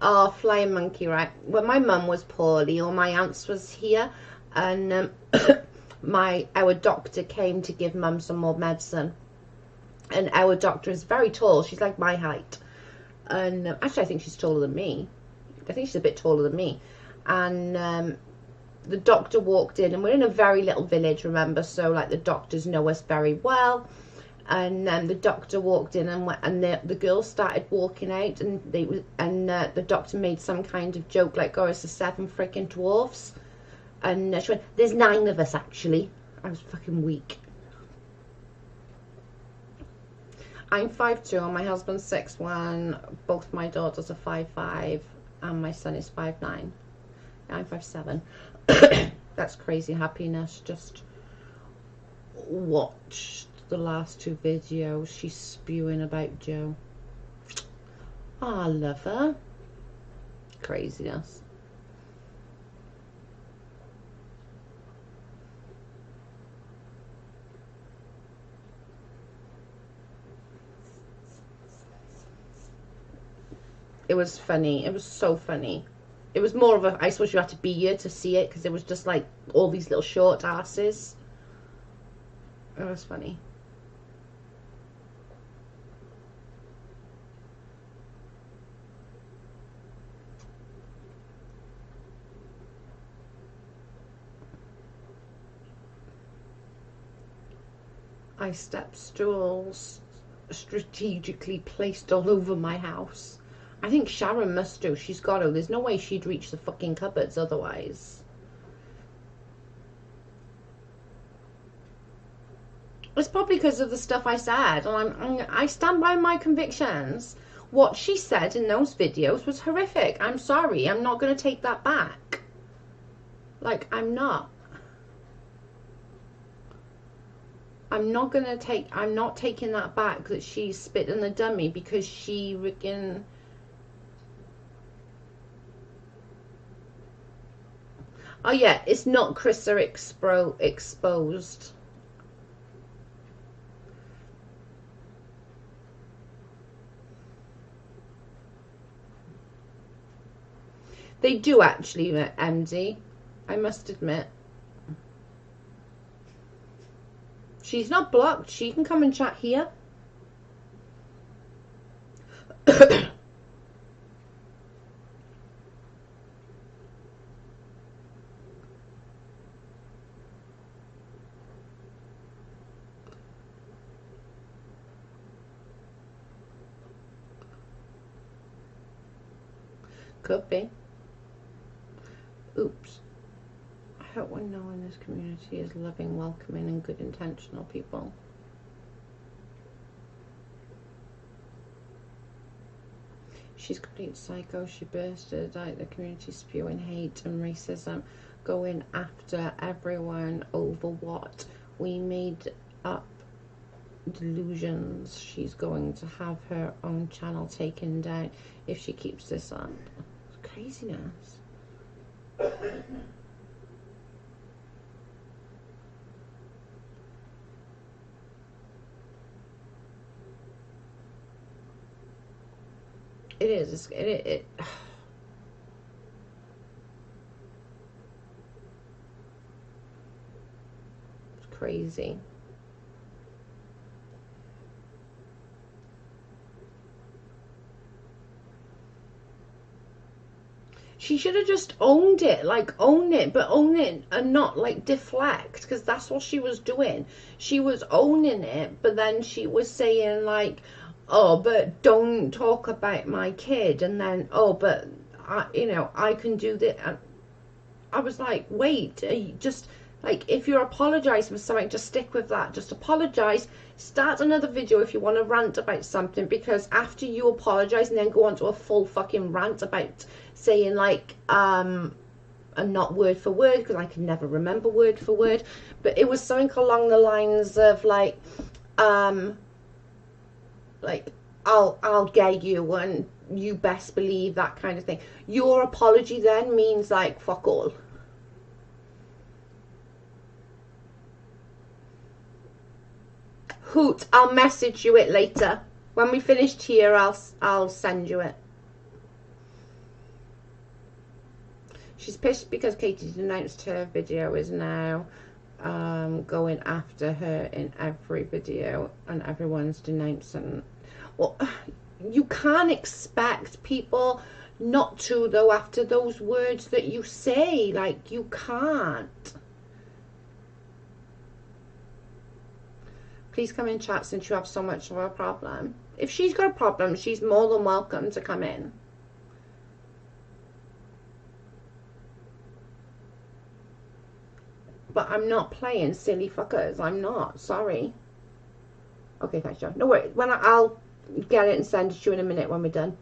Oh, flying monkey, right? When my mum was poorly, or my aunts was here, and our doctor came to give mum some more medicine. And our doctor is very tall. She's like my height. And actually, I think she's taller than me. I think she's a bit taller than me. And the doctor walked in, and we're in a very little village, remember? So, like, the doctors know us very well. And the doctor walked in, and the girls started walking out, and the doctor made some kind of joke like, "Oh, it's the 7 freaking dwarfs," and she went, "There's 9 of us actually." I was fucking weak. I'm 5'2", and my husband's 6'1". Both my daughters are 5'5", and my son is 5'9". I'm 5'7". That's crazy happiness. Just watched the last 2 videos. She's spewing about Joe. Oh, I love her. Craziness. It was funny. It was so funny. It was more of a, I suppose you had to be here to see it, because it was just like all these little short asses. It was funny. I step stools strategically placed all over my house. I think Sharon must do. She's got to. There's no way she'd reach the fucking cupboards otherwise. It's probably because of the stuff I said, and I stand by my convictions. What she said in those videos was horrific. I'm sorry. I'm not going to take that back. Like, I'm not. I'm not taking that back, that she spit in the dummy because she freaking... Oh yeah, it's not Krista exposed. They do actually, MD. I must admit. She's not blocked. She can come and chat here. Could be. Oops. I hope we know in this community is loving, welcoming, and good intentional people. She's complete psycho. She bursted out the community, spewing hate and racism, going after everyone over what we made up delusions. She's going to have her own channel taken down if she keeps this up. It's craziness. It is. It's crazy. She should have just owned it, like own it, but own it and not like deflect, because that's what she was doing. She was owning it, but then she was saying like, oh, but don't talk about my kid, and then, oh, but I can do this. And I was like, wait, just like, if you're apologizing for something, just stick with that. Just apologize. Start another video if you want to rant about something, because after you apologize and then go on to a full fucking rant about saying like and not word for word, because I can never remember word for word, but it was something along the lines of like I'll get you and you best believe, that kind of thing. Your apology then means like fuck all. Hoot, I'll message you it later. When we finished here, I'll send you it. She's pissed because Katie announced her video is now going after her in every video, and everyone's denouncing. Well, you can't expect people not to, though, after those words that you say. Like, you can't. Please come in chat since you have so much of a problem. If she's got a problem, she's more than welcome to come in. But I'm not playing silly fuckers. I'm not. Sorry. Okay, thanks, Joe. No worries. I'll get it and send it to you in a minute when we're done.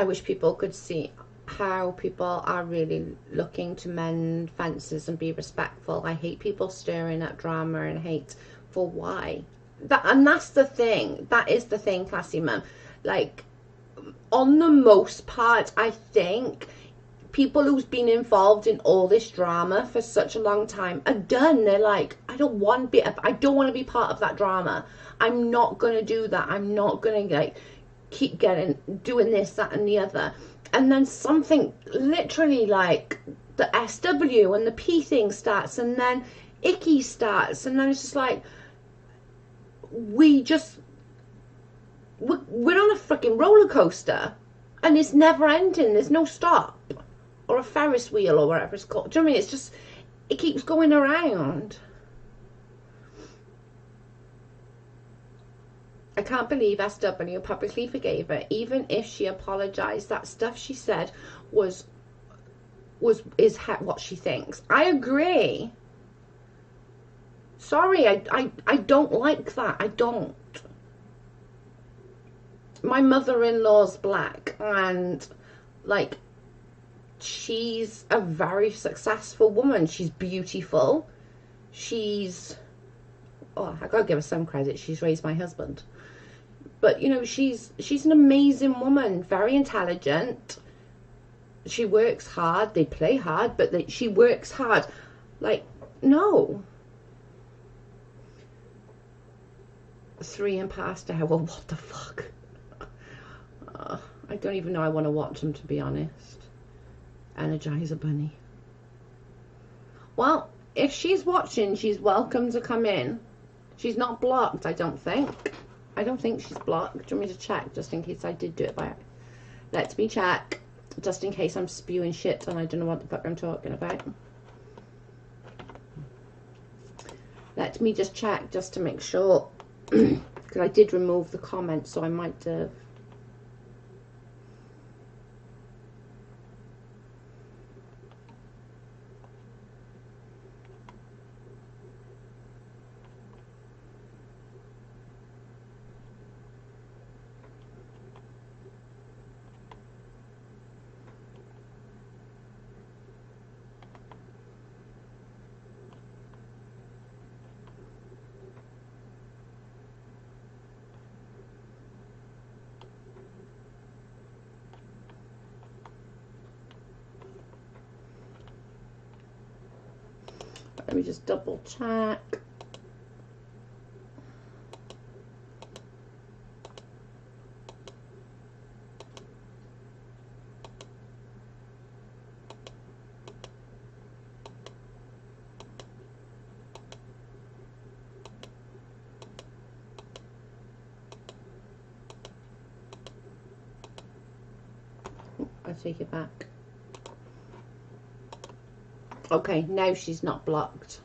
I wish people could see how people are really looking to mend fences and be respectful. I hate people stirring up drama and hate for why. And that's the thing. That is the thing, classy mum. Like, on the most part, I think people who's been involved in all this drama for such a long time are done. They're like, I don't want to be part of that drama. I'm not going to do that. I'm not going to like keep doing this, that and the other. And then something literally like the SW and the P thing starts, and then icky starts, and then it's just like we're on a freaking roller coaster, and it's never ending. There's no stop, or a Ferris wheel, or whatever it's called. Do you know what I mean? It's just, it keeps going around. I can't believe SW publicly forgave her, even if she apologized. That stuff she said is what she thinks. I agree. Sorry, I don't like that. I don't. My mother-in-law's black, and like, she's a very successful woman. She's beautiful. I gotta give her some credit. She's raised my husband. But, you know, she's an amazing woman, very intelligent. She works hard. They play hard, but she works hard. Like, no. 3 and past hour, what the fuck? I don't even know I want to watch them, to be honest. Energizer Bunny. Well, if she's watching, she's welcome to come in. She's not blocked, I don't think. I don't think she's blocked. Do you want me to check, just in case I did do it by... Let me check, just in case I'm spewing shit and I don't know what the fuck I'm talking about. Let me just check, just to make sure. Because I did remove the comments, so I might have... Let me just double check. I take it back. Okay, now she's not blocked.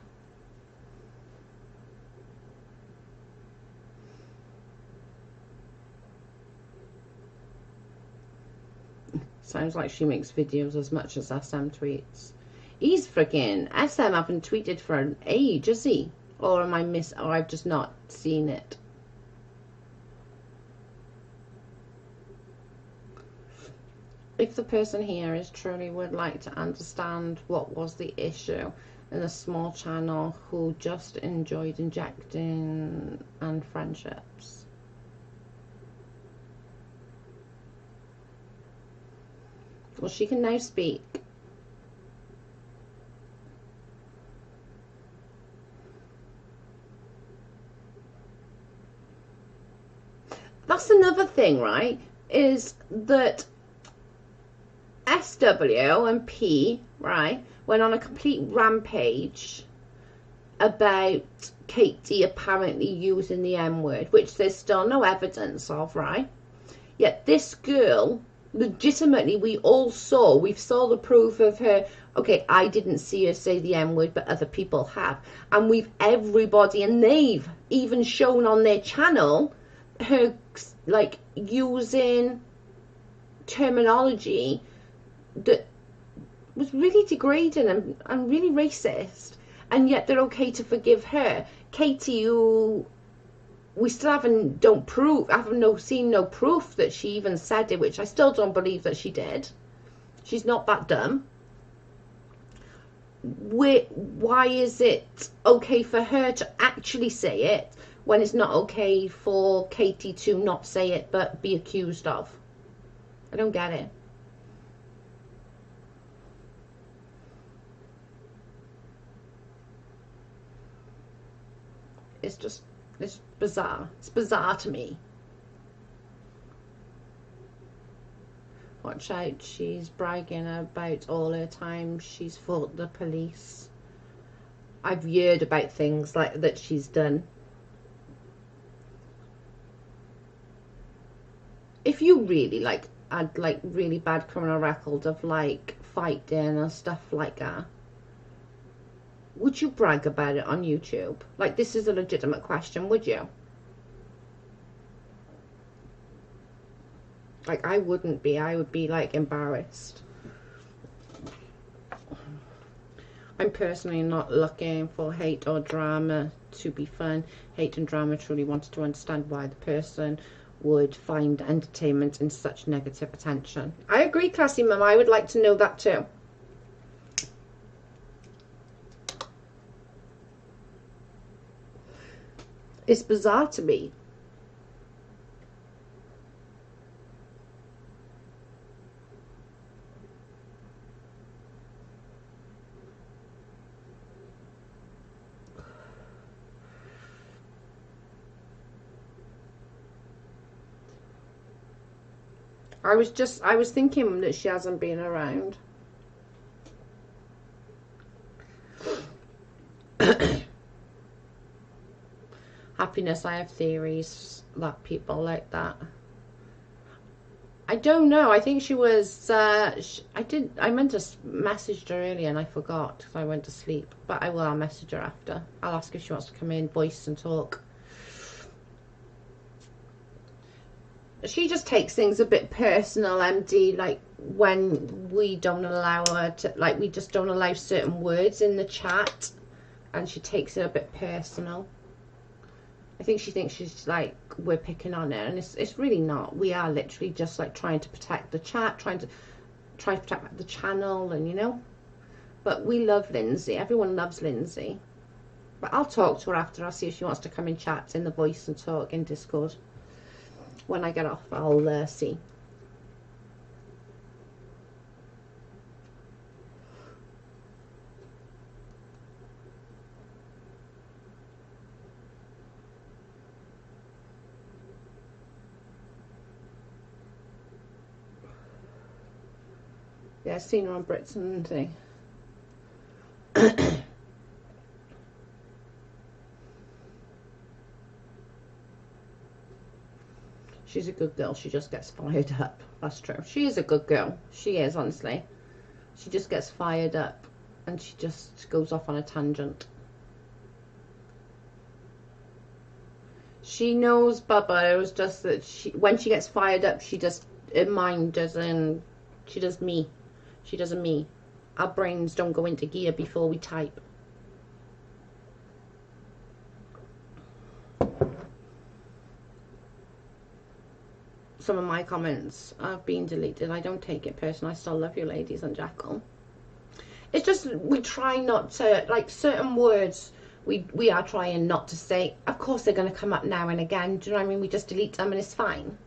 Sounds like she makes videos as much as SM tweets. He's freaking... SM haven't tweeted for an age, is he? Or am I or I've just not seen it. If the person here is truly would like to understand what was the issue in a small channel who just enjoyed injecting and friendships. Well, she can now speak. That's another thing, right? Is that SW and P, right, went on a complete rampage about Katie apparently using the M-word, which there's still no evidence of, right? Yet this girl, legitimately, we saw the proof of her. Okay, I didn't see her say the M-word, but other people have. And everybody, and they've even shown on their channel her, like, using terminology that was really degrading and really racist, and yet they're okay to forgive her. Katie, who we still haven't seen no proof that she even said it, which I still don't believe that she did. She's not that dumb. Why is it okay for her to actually say it when it's not okay for Katie to not say it but be accused of? I don't get it. It's bizarre. It's bizarre to me. Watch out, she's bragging about all her time she's fought the police. I've heard about things like that she's done. If you really like had like really bad criminal record of like fighting and stuff like that, would you brag about it on YouTube? Like, this is a legitimate question, would you? Like, I wouldn't be. I would be like embarrassed. I'm personally not looking for hate or drama to be fun. Hate and drama truly wanted to understand why the person would find entertainment in such negative attention. I agree, Classy Mum. I would like to know that too. It's bizarre to me. I was thinking that she hasn't been around. Happiness, I have theories that people like that. I don't know. I think she was, I meant to message her earlier and I forgot because I went to sleep. But I'll message her after. I'll ask if she wants to come in, voice and talk. She just takes things a bit personal, MD, like when we don't allow her to, like we just don't allow certain words in the chat, and she takes it a bit personal. I think she thinks she's like, we're picking on her, and it's really not. We are literally just like trying to protect the chat, trying to protect the channel, and you know. But we love Lindsay. Everyone loves Lindsay. But I'll talk to her after. I'll see if she wants to come in chat in the voice and talk in Discord. When I get off, I'll see. Yeah, I've seen her on Brits and thing. She's a good girl. She just gets fired up. That's true. She is a good girl. She is, honestly. She just gets fired up and she just goes off on a tangent. She knows, Bubba. It was just that when she gets fired up, she just, her mind doesn't, she does me. She does a me. Our brains don't go into gear before we type. Some of my comments have been deleted. I don't take it personal. I still love you, ladies and Jackal. It's just we try not to, like, certain words we are trying not to say. Of course they're going to come up now and again. Do you know what I mean? We just delete them and it's fine.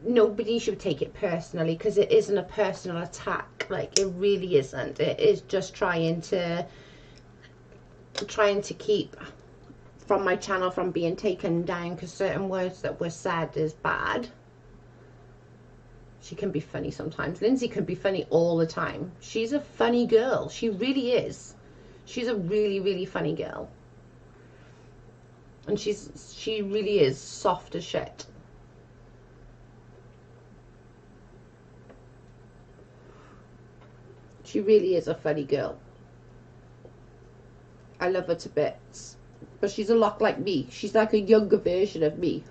Nobody should take it personally because it isn't a personal attack. Like, it really isn't. It is just trying to keep from my channel from being taken down because certain words that were said is bad. She can be funny sometimes. Lindsay can be funny all the time. She's a funny girl. She really is. She's a really, really funny girl. And she really is soft as shit. She really is a funny girl. I love her to bits. But she's a lot like me. She's like a younger version of me.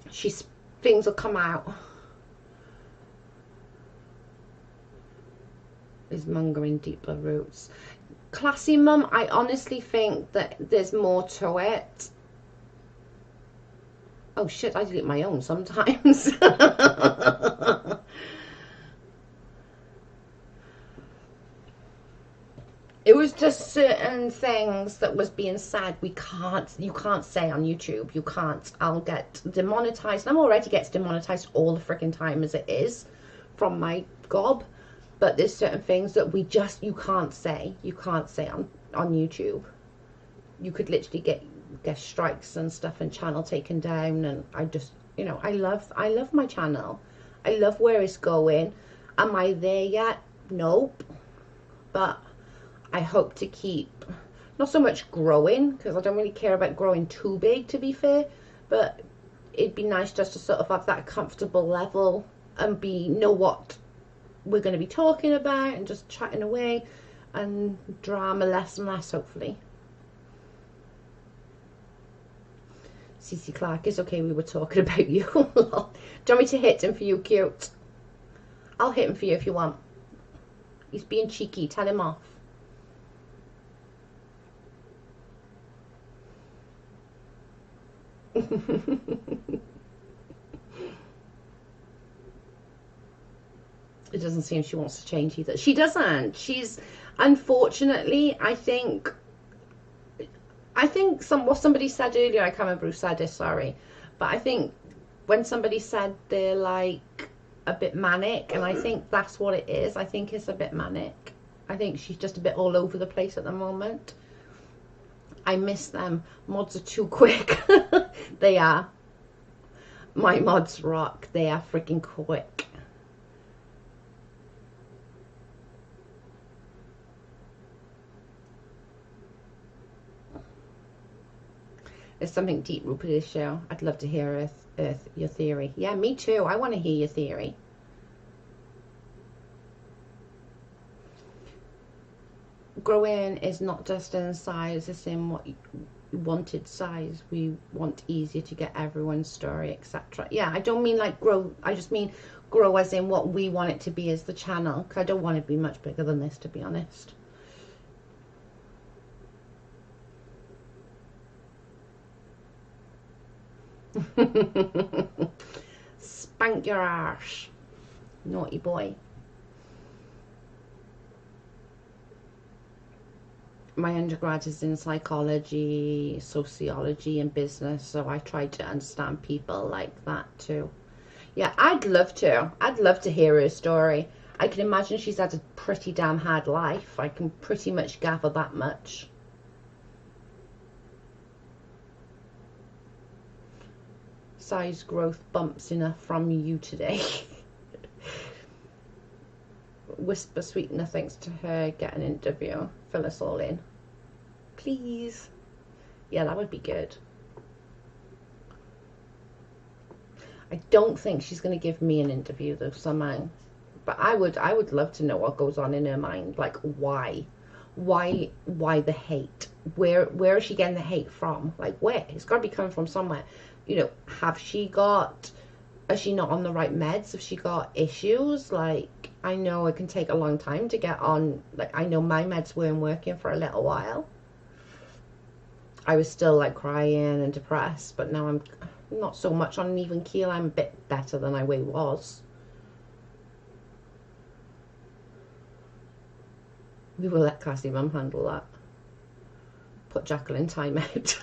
Things will come out. Is mongering deeper roots. Classy Mum, I honestly think that there's more to it. Oh shit, I delete my own sometimes. It was just certain things that was being said you can't say on YouTube. You can't. I'll get demonetized. I'm already gets demonetized all the freaking time as it is from my gob. But there's certain things that you can't say. You can't say on YouTube. you could literally get strikes and stuff and channel taken down. And I just, you know, I love my channel. I love where it's going. Am I there yet? Nope. But I hope to keep, not so much growing, because I don't really care about growing too big, to be fair, but it'd be nice just to sort of have that comfortable level and know what we're going to be talking about and just chatting away, and drama less and less, hopefully. CC Clark, is okay, we were talking about you. Do you want me to hit him for you, cute? I'll hit him for you if you want. He's being cheeky, tell him off. It doesn't seem she wants to change either. She doesn't. She's, unfortunately, I think what somebody said earlier, I can't remember who said it, sorry, but I think when somebody said they're like a bit manic, and I think that's what it is. I think it's a bit manic. I think she's just a bit all over the place at the moment. I miss them. Mods are too quick. They are. My mods rock. They are freaking quick. There's something deep rooted in this show. I'd love to hear your theory. Yeah, me too. I want to hear your theory. Growing is not just in size, it's in what you wanted size. We want easier to get everyone's story, etc. Yeah, I don't mean like grow, I just mean grow as in what we want it to be as the channel, because I don't want to be much bigger than this, to be honest. Spank your arse, naughty boy. My undergrad is in psychology, sociology and business, so I try to understand people like that too. Yeah, I'd love to hear her story. I can imagine she's had a pretty damn hard life. I can pretty much gather that much. Size growth bumps enough from you today. Whisper sweet nothings to her, get an interview, fill us all in, please. Yeah, that would be good. I don't think she's going to give me an interview though somehow, but I would love to know what goes on in her mind. Like, why the hate? Where is she getting the hate from? Like, where? It's got to be coming from somewhere. You know, is she not on the right meds? Has she got issues? Like, I know it can take a long time to get on. Like, I know my meds weren't working for a little while. I was still like crying and depressed, but now I'm not so much on an even keel. I'm a bit better than I was. We will let Cassie Mum handle that. Put Jacqueline time out.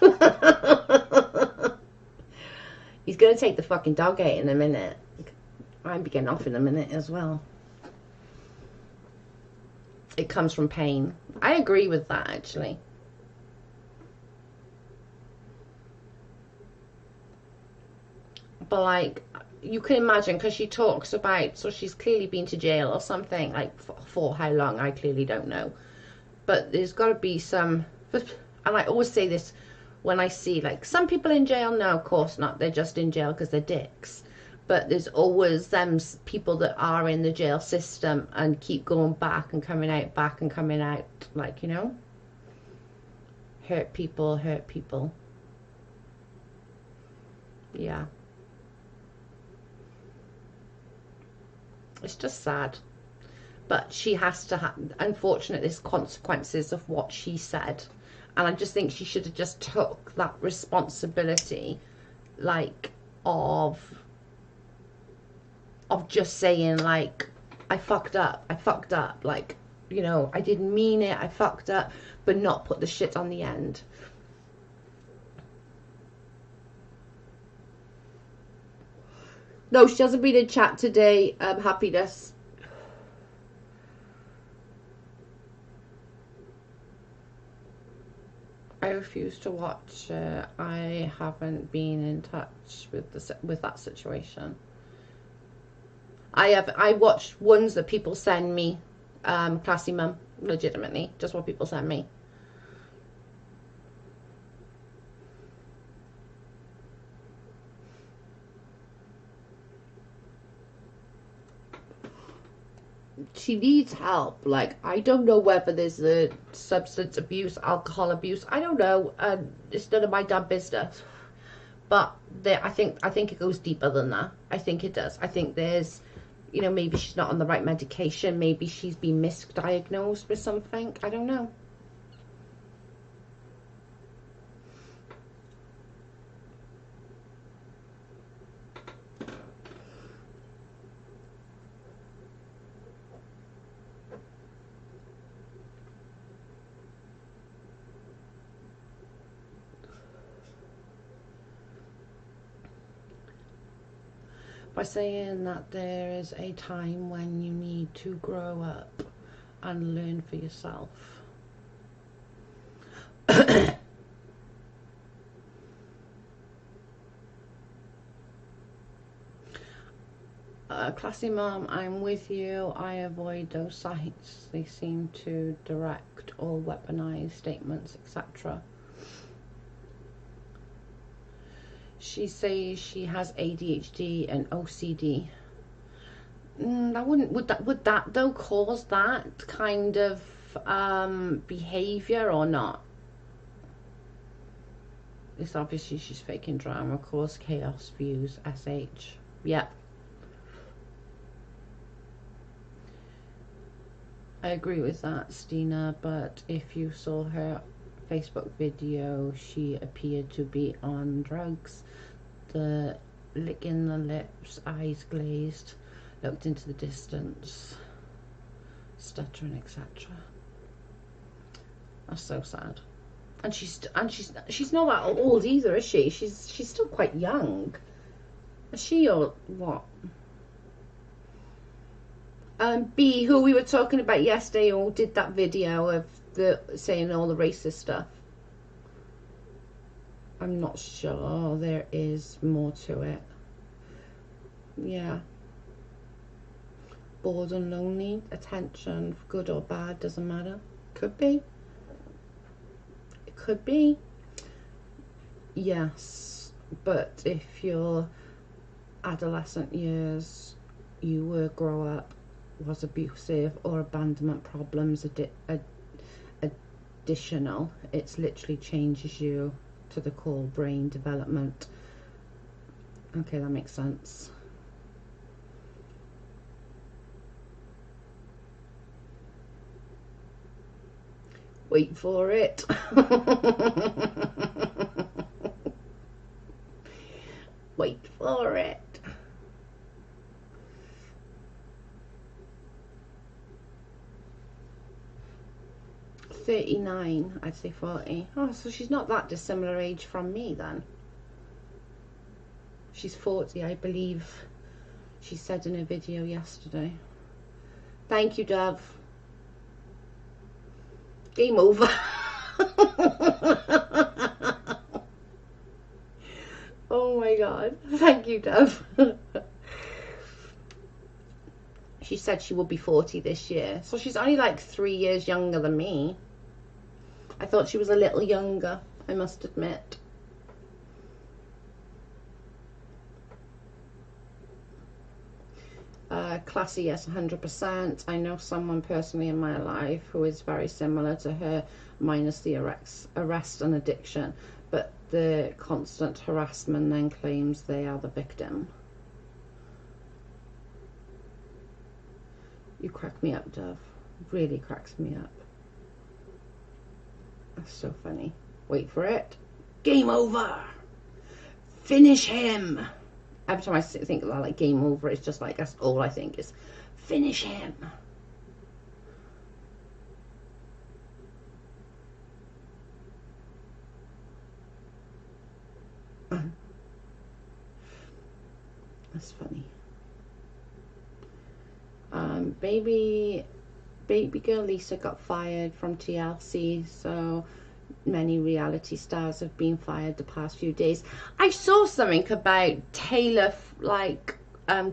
He's going to take the fucking dog out in a minute. I'm getting off in a minute as well. It comes from pain. I agree with that, actually. But, like, you can imagine, because she talks about, so she's clearly been to jail or something, like, for how long, I clearly don't know. But there's got to be some, and I always say this when I see, like, some people in jail. No, of course not. They're just in jail because they're dicks. But there's always them people that are in the jail system and keep going back and coming out, back and coming out. Like, you know, hurt people. Yeah. It's just sad. But she has to have, unfortunately, there's consequences of what she said. And I just think she should have just took that responsibility, like, of just saying, like, I fucked up, like, you know, I didn't mean it, I fucked up, but not put the shit on the end. No, she hasn't been in chat today, Happiness. I refuse to watch it. I haven't been in touch with that situation. I watch ones that people send me. Classy Mum, legitimately, just what people send me. She needs help. Like, I don't know whether there's a substance abuse, alcohol abuse. I don't know. It's none of my damn business. But I think it goes deeper than that. I think it does. I think there's, you know, maybe she's not on the right medication. Maybe she's been misdiagnosed with something. I don't know. By saying that there is a time when you need to grow up and learn for yourself. Classy Mum, I'm with you. I avoid those sites. They seem to direct or weaponize statements, etc. She says she has ADHD and OCD. That wouldn't, would that though cause that kind of behavior or not? It's obviously she's faking drama, cause chaos, views, SH. Yep. I agree with that, Stina, but if you saw her Facebook video, she appeared to be on drugs. The licking the lips, eyes glazed, looked into the distance, stuttering, etc. That's so sad. And she's not that old either, is she? She's still quite young. Is she, or what? B, who we were talking about yesterday, who did that video of the saying all the racist stuff. I'm not sure. There is more to it. Yeah. Bored and lonely. Attention, good or bad, doesn't matter. Could be. It could be. Yes. But if your adolescent years, you were grow up, was abusive or abandonment problems additional, it's literally changes you to the core brain development. Okay, that makes sense. Wait for it. Wait for it. $39, I'd say 40. Oh, so she's not that dissimilar age from me then. She's 40, I believe she said in a video yesterday. Thank you, Dove. Game over. Oh my god. Thank you, Dove. She said she will be 40 this year. So she's only like 3 years younger than me. I thought she was a little younger, I must admit. Classy, yes, 100%. I know someone personally in my life who is very similar to her, minus the arrest and addiction, but the constant harassment then claims they are the victim. You crack me up, Dove. Really cracks me up. That's so funny. Wait for it. Game over. Finish him. Every time I think about like game over, it's just like, that's all I think is finish him. That's funny. Baby girl Lisa got fired from TLC, so many reality stars have been fired the past few days. I saw something about Taylor, like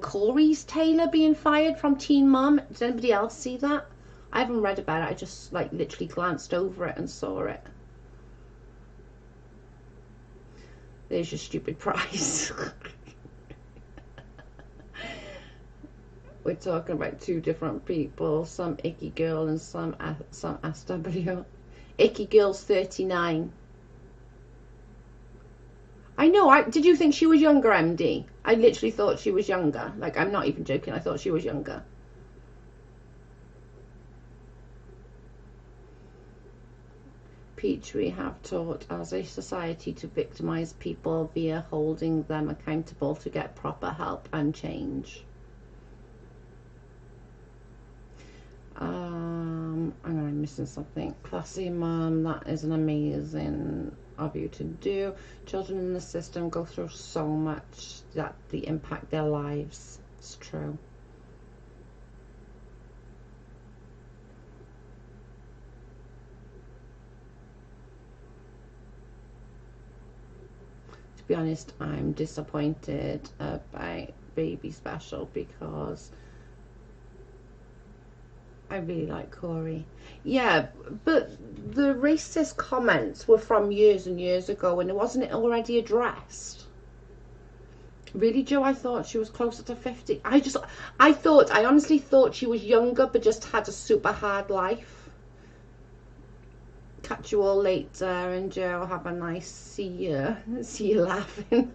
Corey's Taylor being fired from Teen Mom. Did anybody else see that? I haven't read about it. I just like literally glanced over it and saw it. There's your stupid prize. We're talking about two different people. Some icky girl and some SW. Icky girl's 39. I know. Did you think she was younger, MD? I literally thought she was younger. Like, I'm not even joking. I thought she was younger. Peach, we have taught as a society to victimize people via holding them accountable to get proper help and change. I'm missing something. Classy mum, that is an amazing of you to do. Children in the system go through so much that they impact their lives. It's true. To be honest, I'm disappointed about Baby Special because I really like Corey. Yeah, but the racist comments were from years and years ago, and wasn't it already addressed? Really, Joe? I thought she was closer to 50. I honestly thought she was younger, but just had a super hard life. Catch you all later, and Joe, have a nice see you laughing.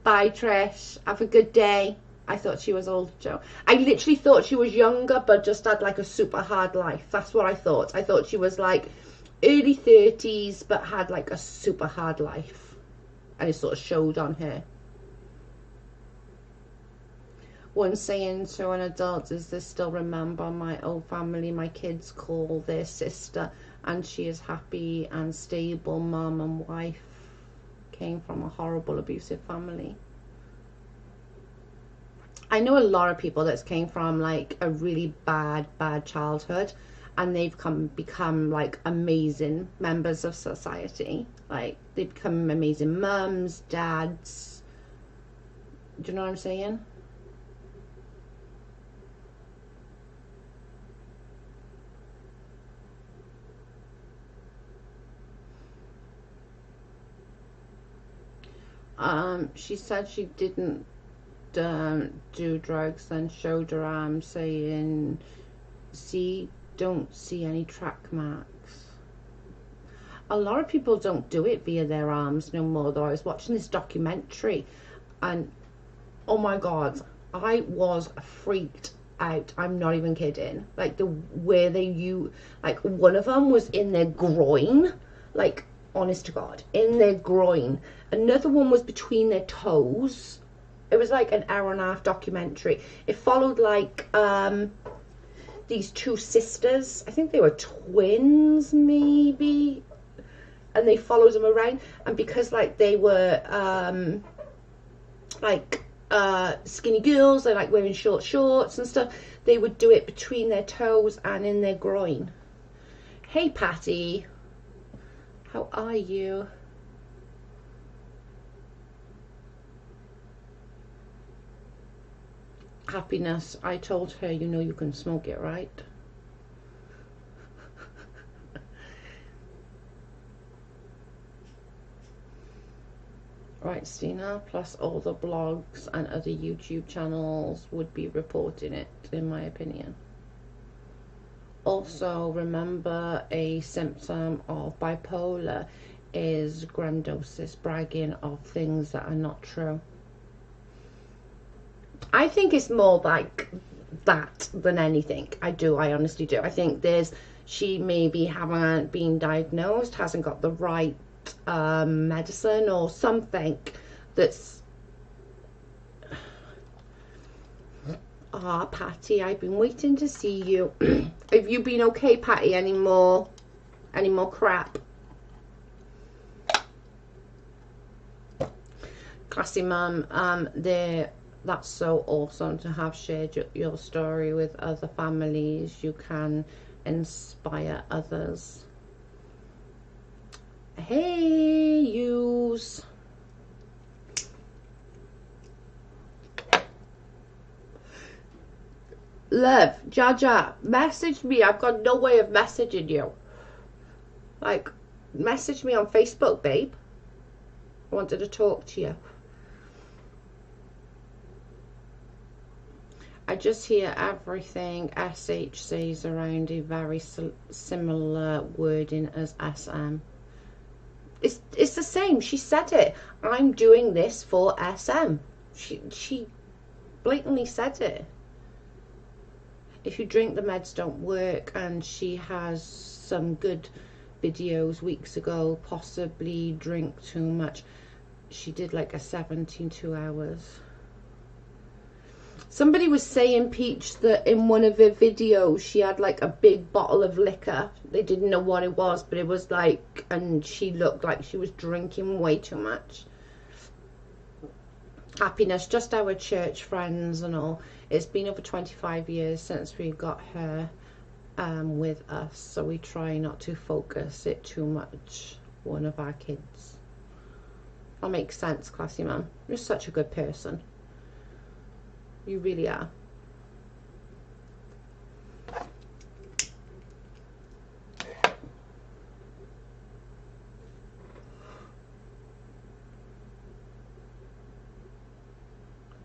Bye, Trish. Have a good day. I thought she was older, Joe. I literally thought she was younger, but just had like a super hard life. That's what I thought. I thought she was like early 30s, but had like a super hard life. And it sort of showed on her. One saying to an adult is, "This still remember my old family. My kids call their sister, and she is happy and stable. Mum and wife came from a horrible abusive family." I know a lot of people that came from like a really bad childhood, and they've become like amazing members of society. Like they become amazing mums, dads. Do you know what I'm saying? She said she didn't do drugs, then showed her arm saying, don't see any track marks. A lot of people don't do it via their arms no more though. I was watching this documentary and oh my god, I was freaked out. I'm not even kidding. Like like one of them was in their groin, like honest to god, in their groin. Another one was between their toes. It was like an hour and a half documentary. It followed like these two sisters. I think they were twins maybe. And they followed them around. And because like they were skinny girls, they like wearing short shorts and stuff, they would do it between their toes and in their groin. Hey Patty, how are you? Happiness, I told her, you know you can smoke it, right? Right, Stina, plus all the blogs and other YouTube channels would be reporting it, in my opinion. Also, remember a symptom of bipolar is grandosis, bragging of things that are not true. I think it's more like that than anything. I honestly do. I think she maybe haven't been diagnosed, hasn't got the right medicine or something that's... Patty, I've been waiting to see you. Have you been okay, Patty? Any more crap? Classy mum, that's so awesome to have shared your story with other families. You can inspire others. Hey, yous. Love, Jaja, message me. I've got no way of messaging you. Like, message me on Facebook, babe. I wanted to talk to you. I just hear everything SH says around a very similar wording as SM. It's the same. She said it. I'm doing this for SM. She blatantly said it. If you drink, the meds don't work. And she has some good videos weeks ago. Possibly drink too much. She did like a 72 hours. Somebody was saying, Peach, that in one of her videos she had like a big bottle of liquor. They didn't know what it was, but it was like, and she looked like she was drinking way too much. Happiness, just our church friends and all. It's been over 25 years since we got her with us, so we try not to focus it too much. One of our kids. That makes sense, Classy Mum. You're such a good person. You really are.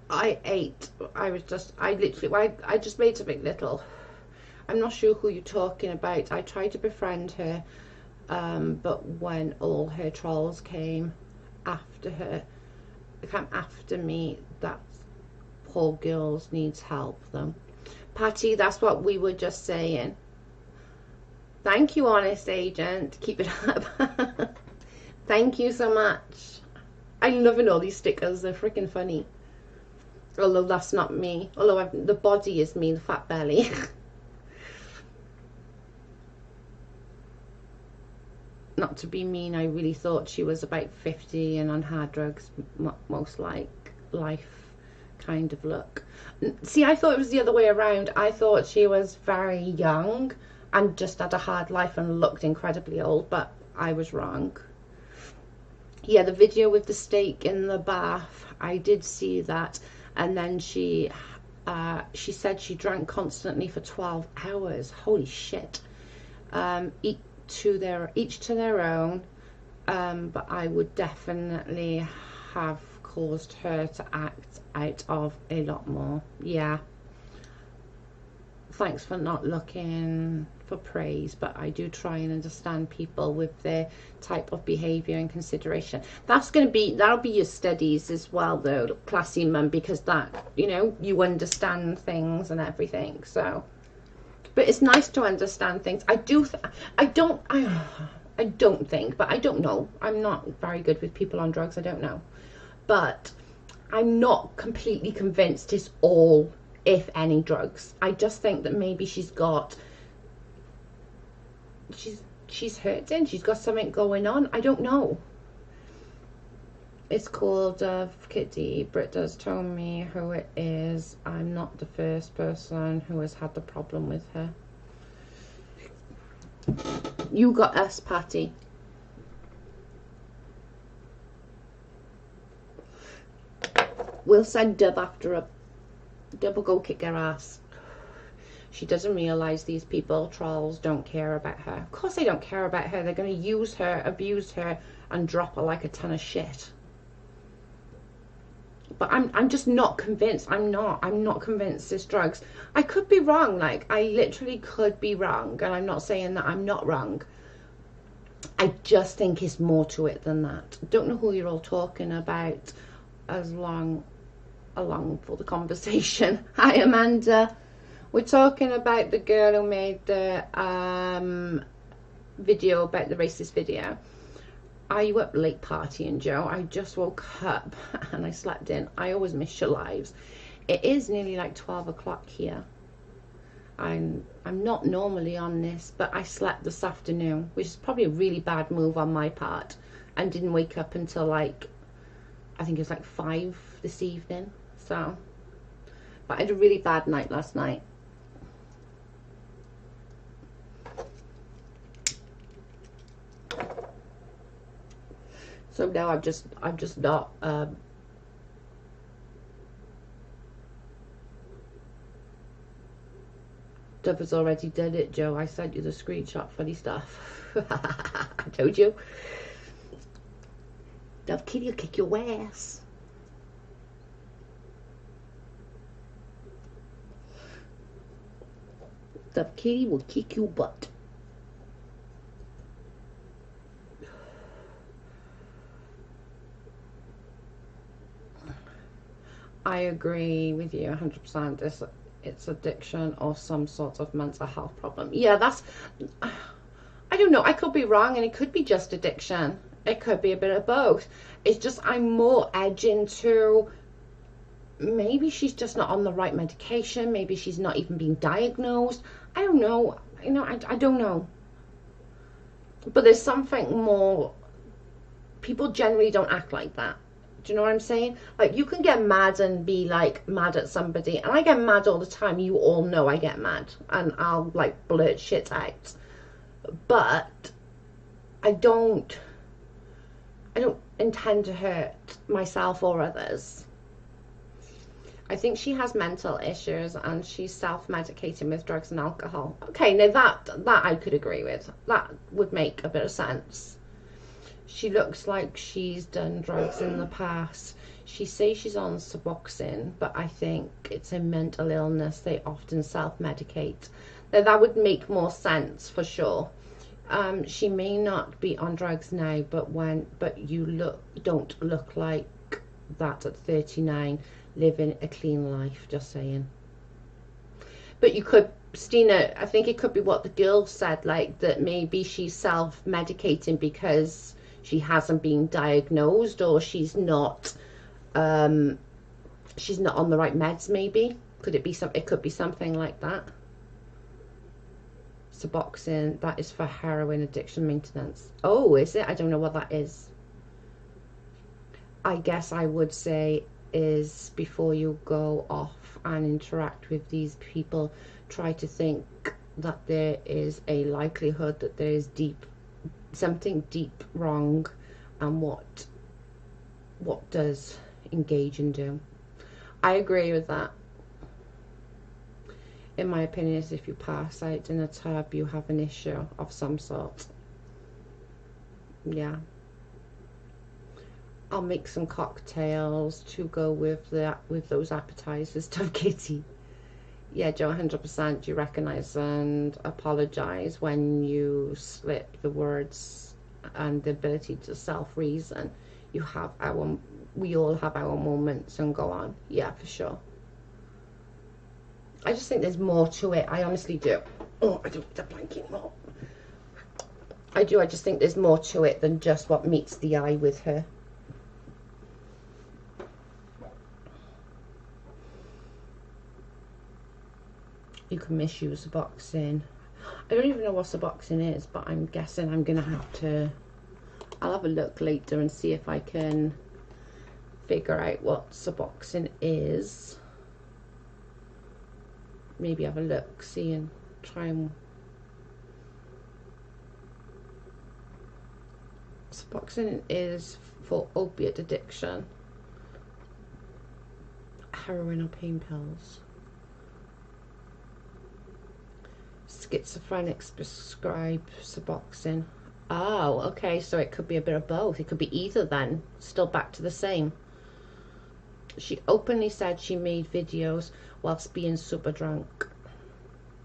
I ate. I just made something little. I'm not sure who you're talking about. I tried to befriend her, but when all her trolls came after me, that poor girls needs help them. Patty, that's what we were just saying. Thank you, honest agent. Keep it up. Thank you so much. I'm loving all these stickers. They're freaking funny. Although that's not me. Although the body is me, the fat belly. Not to be mean, I really thought she was about 50 and on hard drugs, most like life kind of look. See, I thought it was the other way around. I thought she was very young and just had a hard life and looked incredibly old, but I was wrong. Yeah, the video with the steak in the bath, I did see that. And then she said she drank constantly for 12 hours. Holy shit. Each to their own. But I would definitely have caused her to act out of a lot more. Yeah. Thanks for not looking for praise, but I do try and understand people with their type of behavior and consideration. That'll be your studies as well, though, Classy Mum, because that, you know, you understand things and everything. So, but it's nice to understand things. I don't think, but I don't know. I'm not very good with people on drugs. I don't know, but I'm not completely convinced it's all, if any, drugs. I just think that maybe she's hurting. She's got something going on. I don't know. It's called Kitty. Britta's told me who it is. I'm not the first person who has had the problem with her. You got us, Patty. We'll send Dub after her. Dub will go kick her ass. She doesn't realise these people, trolls, don't care about her. Of course they don't care about her. They're going to use her, abuse her, and drop her like a ton of shit. But I'm just not convinced. I'm not convinced it's drugs. I could be wrong. Like, I literally could be wrong. And I'm not saying that I'm not wrong. I just think it's more to it than that. Don't know who you're all talking about along for the conversation. Hi, Amanda. We're talking about the girl who made the video about the racist video. Are you up late partying, Joe? I just woke up and I slept in. I always miss your lives. It is nearly like 12 o'clock here. I'm not normally on this, but I slept this afternoon, which is probably a really bad move on my part, and didn't wake up until like, I think it was like 5 this evening. So, but I had a really bad night last night. So now I'm just not Dove has already done it, Joe. I sent you the screenshot. Funny stuff. I told you. Dove Kitty will kick your ass. Dove Kitty will kick your butt. I agree with you 100%. It's addiction or some sort of mental health problem. Yeah, that's, I don't know, I could be wrong, and it could be just addiction. It could be a bit of both. It's just I'm more edging to maybe she's just not on the right medication. Maybe she's not even being diagnosed. I don't know. You know, I don't know. But there's something more. People generally don't act like that. Do you know what I'm saying? Like, you can get mad and be like mad at somebody, and I get mad all the time. You all know I get mad, and I'll like blurt shit out. But I don't intend to hurt myself or others. I think she has mental issues, and she's self-medicating with drugs and alcohol. Okay, now that I could agree with. That would make a bit of sense. She looks like she's done drugs in the past. She says she's on Suboxone, but I think it's a mental illness. They often self-medicate. Now, that would make more sense for sure. She may not be on drugs now, but you don't look like that at 39, living a clean life. Just saying. But you could, Stina, I think it could be what the girl said, like that maybe she's self-medicating because she hasn't been diagnosed, or she's not on the right meds. Maybe it could be something like that. Suboxone, that is for heroin addiction maintenance. Oh, is it? I don't know what that is. I guess I would say is before you go off and interact with these people, try to think that there is a likelihood that there is something deep wrong, and what does engage and do. I agree with that. In my opinion, is if you pass out in a tub, you have an issue of some sort. Yeah. I'll make some cocktails to go with those appetizers, Dove Kitty. Yeah, Joe, 100%. You recognize and apologize when you slip the words and the ability to self-reason. We all have our moments and go on. Yeah, for sure. I just think there's more to it. I honestly do. Oh, I don't need that blanket anymore. I do. I just think there's more to it than just what meets the eye with her. You can misuse Suboxone. I don't even know what Suboxone is, but I'm guessing I'm gonna have to. I'll have a look later and see if I can figure out what Suboxone is. Maybe have a look, see, and try and. Suboxone is for opiate addiction, heroin or pain pills. Schizophrenics prescribe Suboxone. Oh, okay, so it could be a bit of both. It could be either then. Still back to the same. She openly said she made videos whilst being super drunk.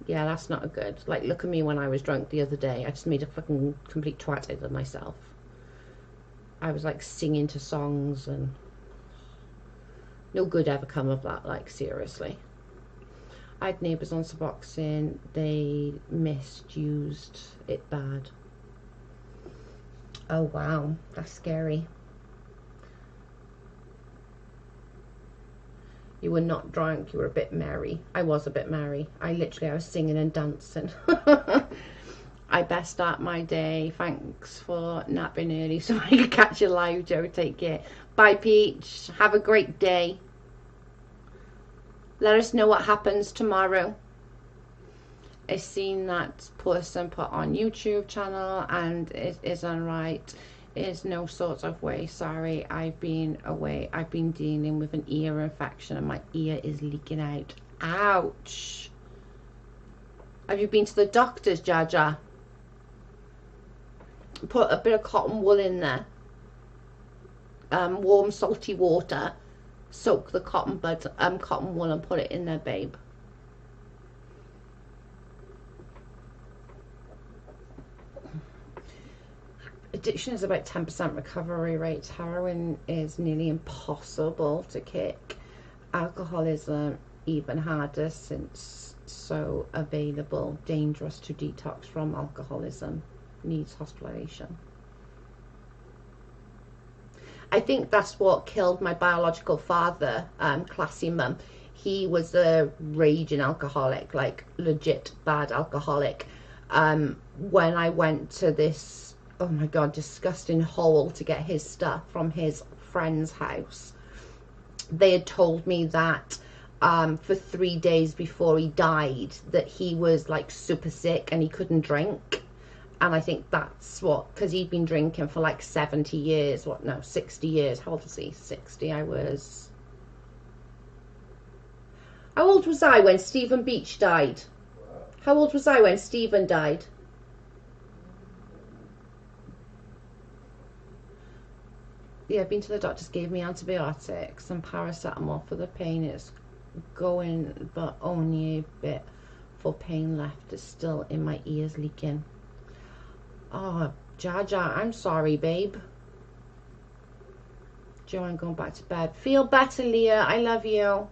Yeah, that's not a good. Like, look at me when I was drunk the other day. I just made a fucking complete twat out of myself. I was like singing to songs, and no good ever come of that, like, seriously. I had neighbours on Suboxone. They misused it bad. Oh wow, that's scary. You were not drunk, you were a bit merry. I was a bit merry. I was singing and dancing. I best start my day. Thanks for napping early so I could catch you live, Joe. Take care. Bye, Peach. Have a great day. Let us know what happens tomorrow. I've seen that person put on YouTube channel and it isn't right. is no sort of way. Sorry, I've been away. I've been dealing with an ear infection and my ear is leaking out. Ouch. Have you been to the doctors, Jaja? Put a bit of cotton wool in there. Warm salty water. Soak the cotton wool and put it in there, babe. Addiction is about 10% recovery rates. Heroin is nearly impossible to kick. Alcoholism even harder since so available. Dangerous to detox from alcoholism. Needs hospitalization. I think that's what killed my biological father, classy mum. He was a raging alcoholic, like legit bad alcoholic. When I went to this, oh my god, disgusting hole to get his stuff from his friend's house, they had told me that for 3 days before he died that he was like super sick and he couldn't drink. And I think that's what, because he'd been drinking for like 70 years, 60 years. How old was he? 60. How old was I when Stephen Beach died? How old was I when Stephen died? Yeah, I've been to the doctors, gave me antibiotics and paracetamol for the pain. It's going, but only a bit for pain left. It's still in my ears leaking. Oh, Jaja, I'm sorry, babe. Joanne going back to bed. Feel better, Leah. I love you.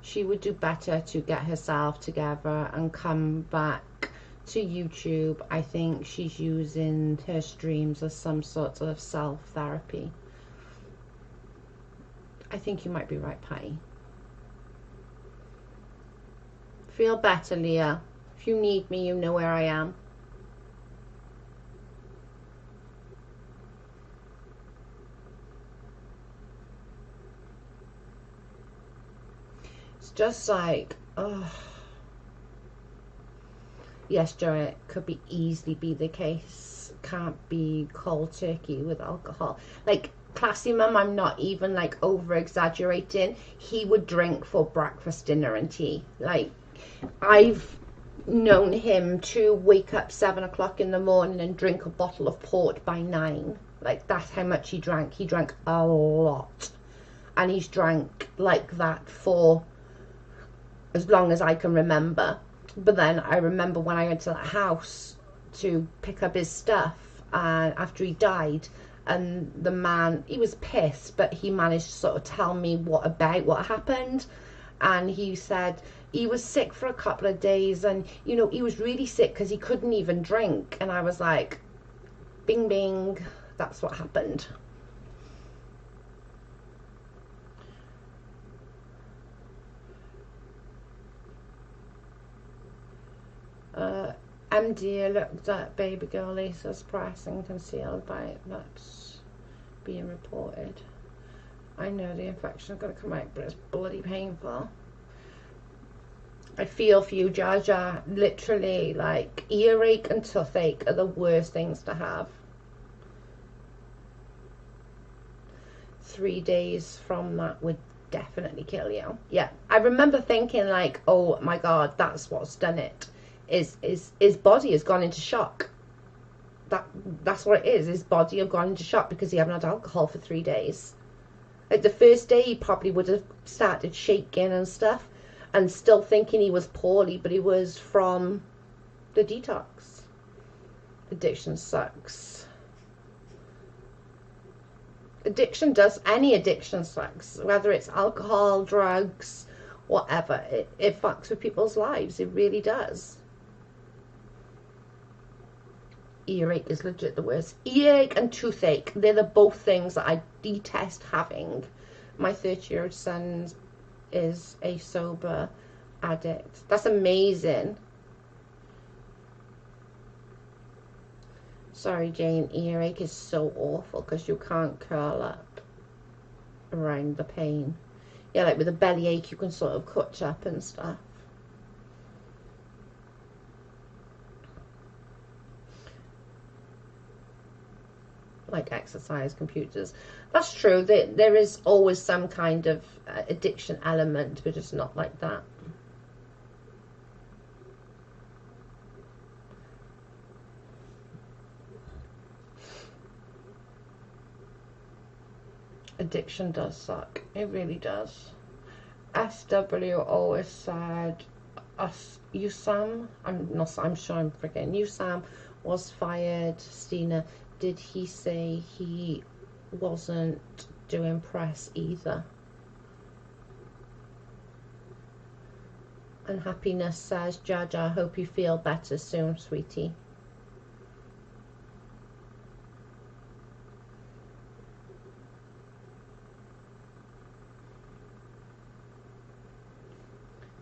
She would do better to get herself together and come back to YouTube. I think she's using her streams as some sort of self-therapy. I think you might be right, Patty. Feel better, Leah. If you need me, you know where I am. Just like, oh yes, Joe, it could be easily be the case. Can't be cold turkey with alcohol. Like classy mum, I'm not even like over exaggerating. He would drink for breakfast, dinner and tea. Like I've known him to wake up 7 o'clock in the morning and drink a bottle of port by 9. Like that's how much he drank. He drank a lot, and he's drank like that for as long as I can remember. But then I remember when I went to that house to pick up his stuff after he died, and the man, he was pissed, but he managed to sort of tell me what happened. And he said he was sick for a couple of days, and you know, he was really sick because he couldn't even drink. And I was like, bing bing, that's what happened. MD looked at baby girl Lisa's breast and concealed by that's being reported. I know the infection is going to come out, but it's bloody painful. I feel for you, Jaja. Literally, like, earache and toothache are the worst things to have. 3 days from that would definitely kill you. Yeah, I remember thinking like, oh my god, that's what's done it. His body has gone into shock. That's what it is. His body have gone into shock because he hadn't had alcohol for 3 days. Like the first day he probably would have started shaking and stuff and still thinking he was poorly, but he was from the detox. Addiction sucks. Addiction does, any addiction sucks, whether it's alcohol, drugs, whatever. It fucks with people's lives. It really does. Earache is legit the worst. Earache and toothache, they're the both things that I detest having. My 30-year-old son is a sober addict. That's amazing. Sorry, Jane, earache is so awful because you can't curl up around the pain. Yeah, like with a bellyache, you can sort of clutch up and stuff. like exercise, computers. That's true. There is always some kind of addiction element, but it's not like that. Addiction does suck. It really does. SW always said, you Sam, I'm sure I'm forgetting, you Sam was fired. Stina, did he say he wasn't doing press either? And Happiness says, Jaja, hope you feel better soon, sweetie.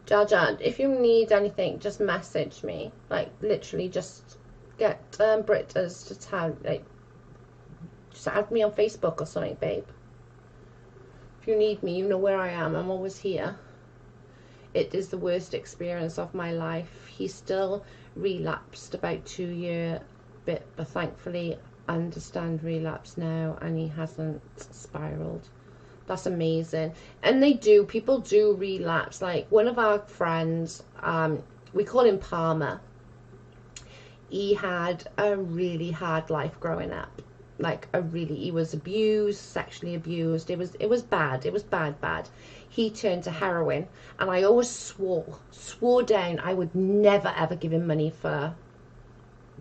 Jaja, if you need anything, just message me. Like, literally, just get Britta's to tell, like, just add me on Facebook or something, babe. If you need me, you know where I am. I'm always here. It is the worst experience of my life. He still relapsed about 2 years, but thankfully I understand relapse now, and he hasn't spiraled. That's amazing. And people do relapse. Like one of our friends, we call him Palmer. He had a really hard life growing up. He was abused, sexually abused. It was bad. It was bad. He turned to heroin, and I always swore down I would never ever give him money for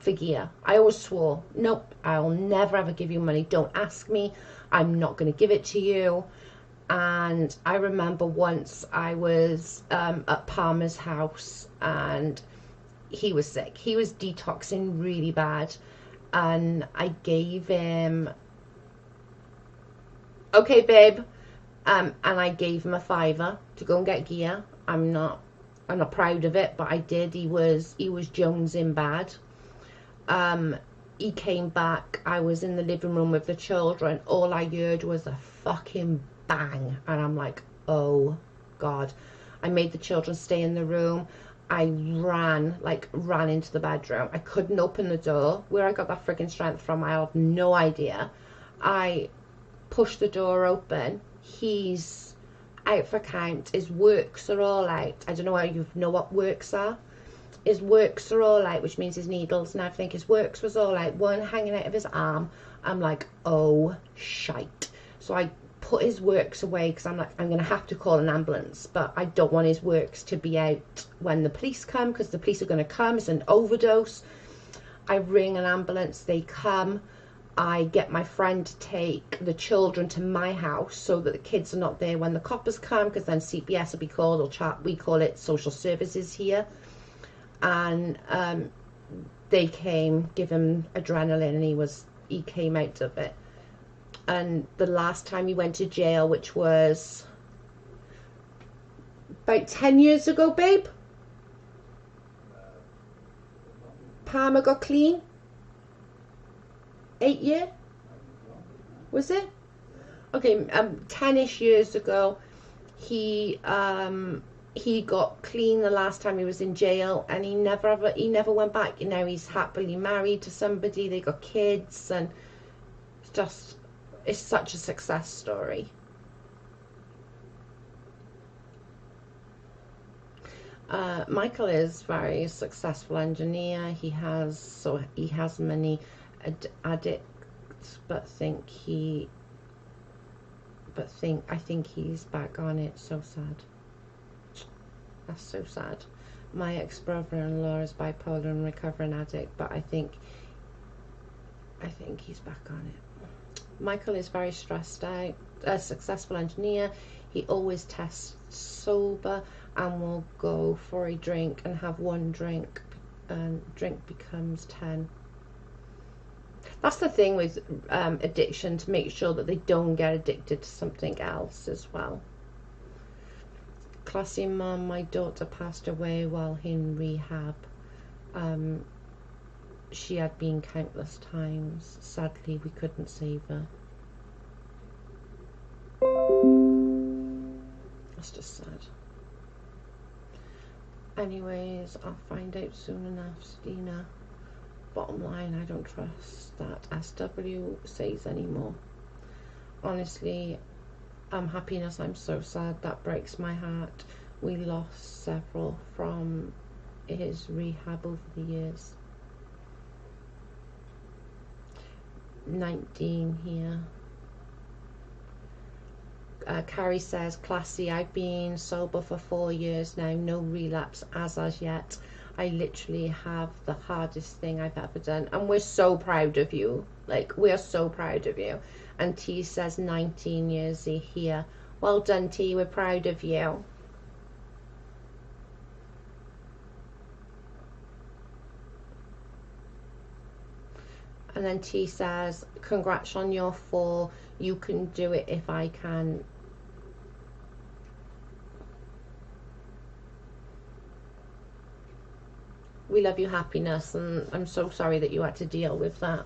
gear. I always swore, nope, I'll never ever give you money. Don't ask me. I'm not going to give it to you. And I remember once I was at Palmer's house, and he was sick. He was detoxing really bad, and I gave him, okay babe, and I gave him a $5 to go and get gear. I'm not proud of it, but I did. He was jonesing bad. He came back. I was in the living room with the children. All I heard was a fucking bang, and I'm like, oh God. I made the children stay in the room. I ran into the bedroom. I couldn't open the door. Where I got that freaking strength from, I have no idea. I pushed the door open. He's out for count. His works are all out. I don't know how you know what works are. His works are all out, which means his needles and everything. His works was all out, one hanging out of his arm. I'm like, oh shite. So I put his works away, because I'm like, I'm going to have to call an ambulance, but I don't want his works to be out when the police come, because the police are going to come. It's an overdose. I ring an ambulance. They come. I get my friend to take the children to my house so that the kids are not there when the coppers come, because then CPS will be called, or we call it social services here. And they came, give him adrenaline, and he came out of it. And the last time he went to jail, which was about 10 years ago, babe, Palmer got clean. 8 years? Was it? Okay, 10-ish years ago, he got clean the last time he was in jail, and he never went back. Now he's happily married to somebody. They got kids, and it's such a success story. Michael is very successful engineer. He has many addicts, I think he's back on it. So sad. That's so sad. My ex-brother-in-law is bipolar and recovering addict, but I think he's back on it. Michael is very stressed out. A successful engineer. He always tests sober and will go for a drink and have one drink, and drink becomes 10. That's the thing with addiction, to make sure that they don't get addicted to something else as well. Classy mum, my daughter passed away while in rehab. She had been countless times. Sadly, we couldn't save her. That's just sad. Anyways, I'll find out soon enough, Stina. bottom line, I don't trust that SW says anymore. Honestly, happiness, I'm so sad. That breaks my heart. We lost several from his rehab over the years. 19 here. Carrie says, classy, I've been sober for 4 years now, no relapse as yet. I literally have the hardest thing I've ever done, and we're so proud of you. Like, we are so proud of you. And T says 19 years here. Well done, T, we're proud of you. And then T says, congrats on your 4. You can do it if I can. We love you, happiness, and I'm so sorry that you had to deal with that.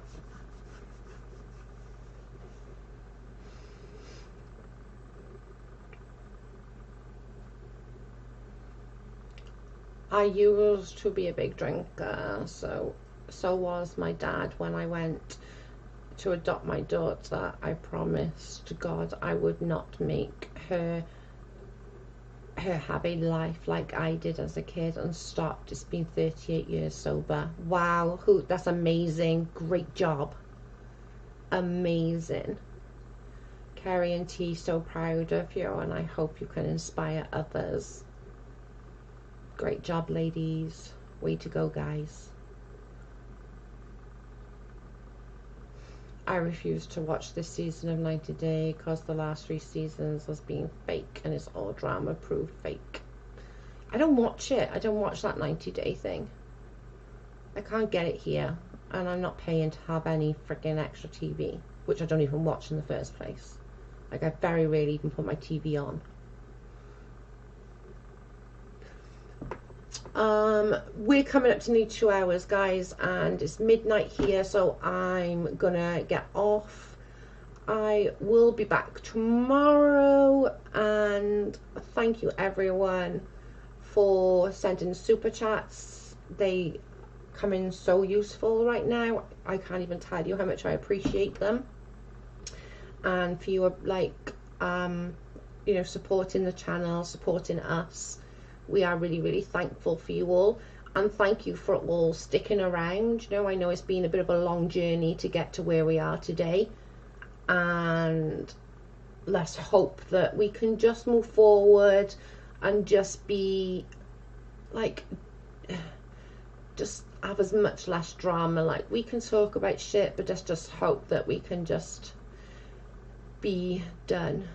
I used to be a big drinker, so was my dad. When I went to adopt my daughter, I promised God I would not make her have a life like I did as a kid, and stopped. It's been 38 years sober. Wow, that's amazing. Great job. Amazing. Carrie and T, so proud of you, and I hope you can inspire others. Great job, ladies. Way to go, guys. I refuse to watch this season of 90 Day because the last 3 seasons has been fake, and it's all drama proof fake. I don't watch it. I don't watch that 90 Day thing. I can't get it here, and I'm not paying to have any freaking extra TV, which I don't even watch in the first place. Like, I very rarely even put my TV on. We're coming up to nearly 2 hours, guys, and it's midnight here, so I'm gonna get off. I will be back tomorrow, and thank you everyone for sending super chats. They come in so useful right now. I can't even tell you how much I appreciate them, and for you, like, you know, supporting the channel, supporting us. We are really, really thankful for you all, and thank you for all sticking around. You know, I know it's been a bit of a long journey to get to where we are today, and let's hope that we can just move forward and just be like, just have as much less drama. Like, we can talk about shit, but just hope that we can just be done.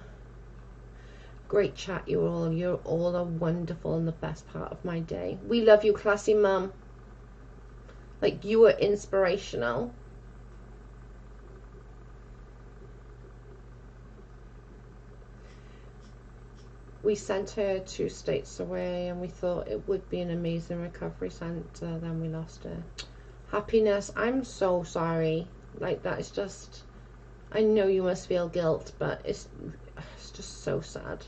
Great chat, you all. You're all a wonderful and the best part of my day. We love you, classy mum. Like, you were inspirational. We sent her 2 states away, and we thought it would be an amazing recovery centre. Then we lost her. Happiness, I'm so sorry. Like, that is just, I know you must feel guilt, but it's just so sad.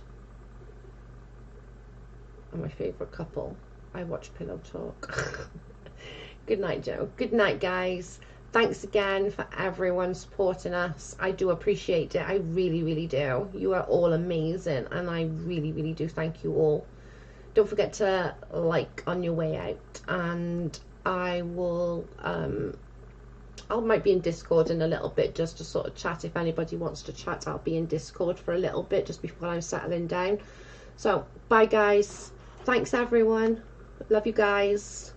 And my favourite couple. I watch Pillow Talk. Good night, Joe. Good night, guys. Thanks again for everyone supporting us. I do appreciate it. I really, really do. You are all amazing, and I really, really do thank you all. Don't forget to like on your way out, and I will I might be in Discord in a little bit just to sort of chat. If anybody wants to chat, I'll be in Discord for a little bit just before I'm settling down. So bye, guys. Thanks everyone. Love you guys.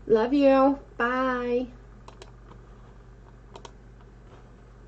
Love you. Bye.